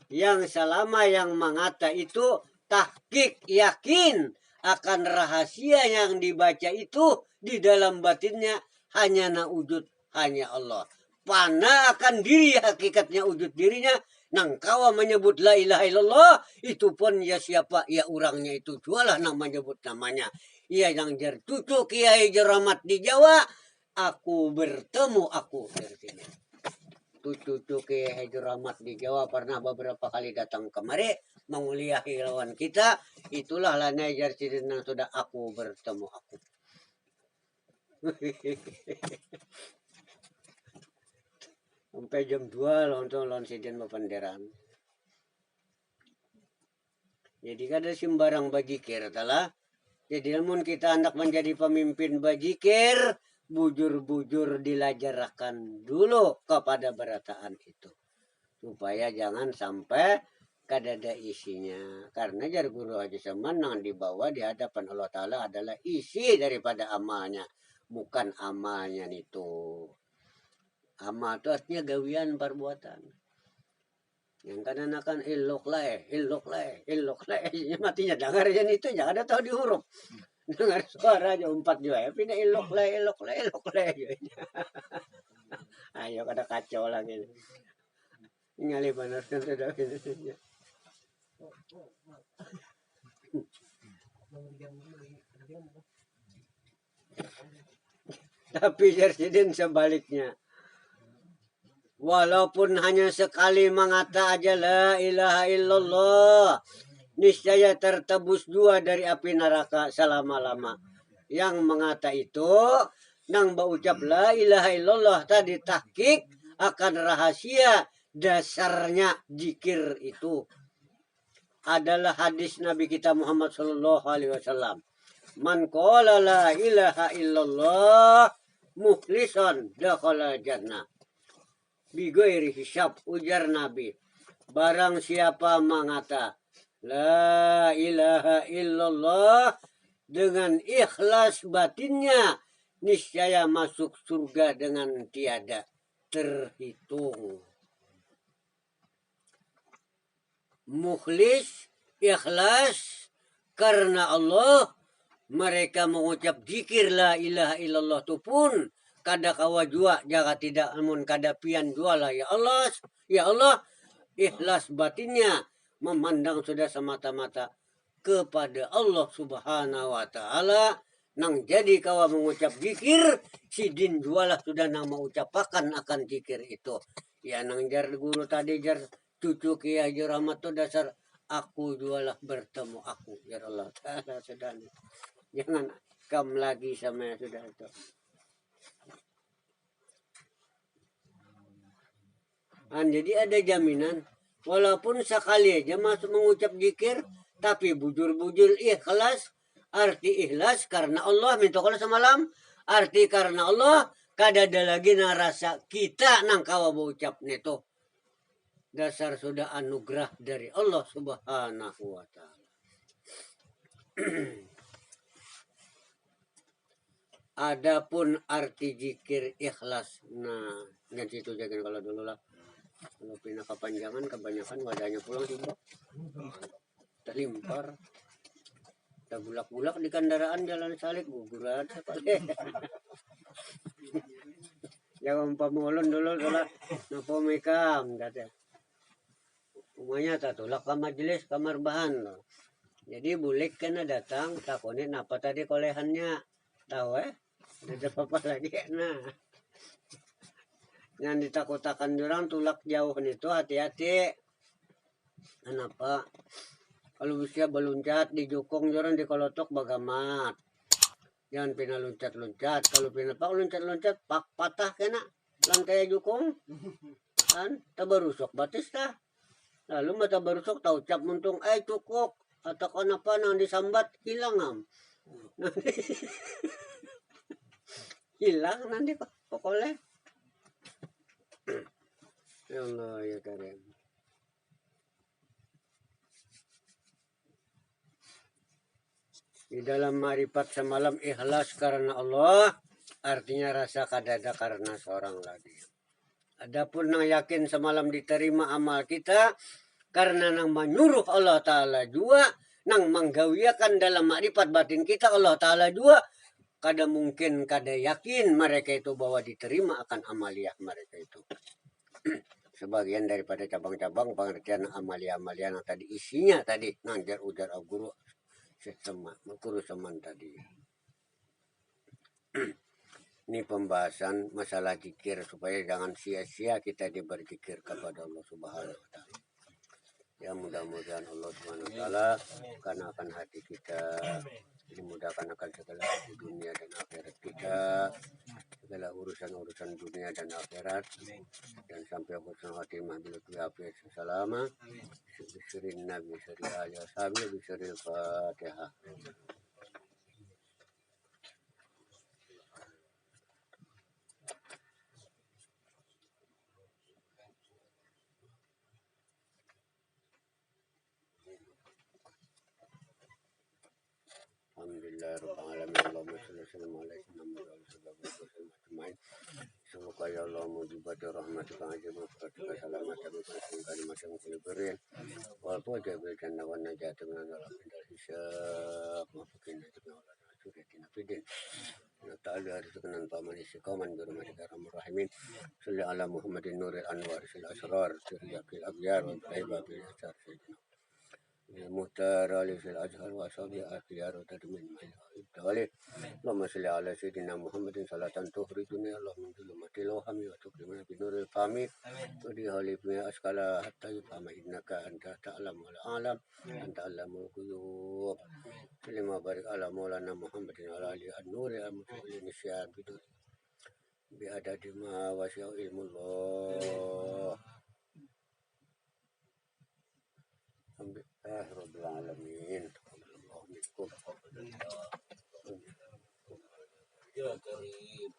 yang selama yang mengata itu tahqiq yakin akan rahasia yang dibaca itu di dalam batinnya hanya na wujud hanya Allah. Pana akan diri hakikatnya wujud dirinya. Nang kawa menyebut la ilaha illallah itu pun ya siapa ya orangnya itu jualah nang menyebut namanya. Ia yang jar cucu Kiai Jeramat di Jawa, aku bertemu aku dari sini. Cucu Kiai Jeramat di Jawa pernah beberapa kali datang kemari menguliahi lawan kita. Itulah lana jar sidin yang sudah aku bertemu aku. Sampai jam 2 lawan sidin papanderan. Jadi kada sembarang bajikir telah. Jadi namun kita hendak menjadi pemimpin bajikir, bujur-bujur dilajarkan dulu kepada berataan itu. Supaya jangan sampai kada ada isinya. Karena jar guru Haji Saman yang dibawa di hadapan Allah Ta'ala adalah isi daripada amalnya. Bukan amalnya itu. Amal itu artinya gawian perbuatan. Yang kanan akan ilok lah. Matinya dengar aja itu jangan ada tahu di huruf. Dengar suara aja 4 juga ya. Pindah ilok lah. Ayo kada kacau lagi. Ngali benar kan sudah ini. Tapi Jersidin sebaliknya. Walaupun hanya sekali mengata aja la ilaha illallah, niscaya tertebus 2 dari api neraka selama-lama. yang mengata itu nang baucap la ilaha illallah tadi tahqiq akan rahasia dasarnya zikir itu adalah hadis Nabi kita Muhammad sallallahu alaihi wasallam. Man qala la ilaha illallah mukhlishan dakhala jannah. Bighairi hisab, ujar Nabi. Barang siapa mengata la ilaha illallah dengan ikhlas batinnya, niscaya masuk surga dengan tiada terhitung. Mukhlis, ikhlas karena Allah, mereka mengucap zikir la ilaha illallah tu pun kada kawa jua jaga tidak amun kada pian jualah ya Allah ikhlas batinnya memandang sudah semata-mata kepada Allah Subhanahu wa taala nang jadi kawa mengucap zikir sidin jualah sudah nang mengucapakan akan zikir itu ya nang jar guru tadi jar cucu Kiai Haji Rahmat tu dasar aku jualah bertemu aku ya Allah taala sudah jangan kam lagi sama yang sudah itu. Jadi ada jaminan walaupun sekali aja masuk mengucap zikir tapi bujur-bujur ikhlas, arti ikhlas karena Allah minta kalau semalam arti karena Allah kada ada lagi narasa kita nang kawa berucap neto dasar sudah anugerah dari Allah Subhanahu wa taala. Adapun arti zikir ikhlas, nah ganti itu jangan kalau dulu lah. Kalau pindah kepanjangan kebanyakan wadahnya pulang juga. Terlimpar. Kita bulak-bulak di kendaraan jalan salik guguran paling. Jangan pamulun dulu kalau napa mekam kata. Umumnya tatulak ke majelis kamar bahan loh. Jadi bulik kena datang takonin apa tadi kolehannya. Tahu ada apa lagi nah. Yang ditakut-takan orang tulak jauh itu hati-hati. Kenapa? Kalau bisa beluncat dijukung orang dikolotok bagamat. Jangan pina loncat-loncat. Kalau pina pak loncat-loncat pak patah kena lantai jukung. Kan tabarusok batis dah. Lalu mata barusok tahu cap muntung cukup atau kenapa nang disambat hilang am. Hilang nanti pokoknya. Ya Allah ya Karim. Di dalam marifat semalam ikhlas karena Allah artinya rasa kadada karena seorang lagi. Adapun nang yakin semalam diterima amal kita karena nang menyuruh Allah Ta'ala juga nang menggawiakan dalam marifat batin kita Allah Ta'ala juga kada mungkin kada yakin mereka itu bahwa diterima akan amaliyah mereka itu. Sebagian daripada cabang-cabang pengertian amalia-amalia yang tadi isinya tadi nangjar ujar guru sistem guru seman tadi. Ini pembahasan masalah zikir supaya jangan sia-sia kita berzikir kepada Allah Subhanahu wa taala. Ya mudah-mudahan Allah Subhanahu wa taala karena akan hati kita dimudahkan akan segala dunia dan akhirat kita, segala urusan-urusan dunia dan akhirat, dan sampai husnul khatimah bil afiyat salama bisrin nabi syari ali ashabi bisril fatihah. Alhamdulillahirrahmanirrahim. Allahumma sholli wa sallim ala sayyidina Muhammad. Semoga ya Allah mujibati rahmatika ajib wa salamata bi kulli kalimatin kullibirin wal fawza bil jannah wan najata min al hisab wa fakina wala suratina fidin ta'ala rizqan taman istiqaman bi rahmatika arhamar rahimin salli ala Muhammadin nuril anwar sil asrar sirriyakil abyar wa taiba bil asar sayyidina المختار علي في الأزهر وأصحابه أخيار تدمين عليه اللهم صل على سيدنا محمد صلاة تخرجني اللهم من ظلمات الوهم وتكرمنا بنور الفهم وديها بما أشكال حتى يفهم إنك أنت تعلم والأعلم أنت علم الغيوب لما بارك على مولانا محمد وعلى آله النور المتولين الشيان بعدد ما وسع علم الله. الحمد لله رب العالمين. الله منكم. Ya Karim.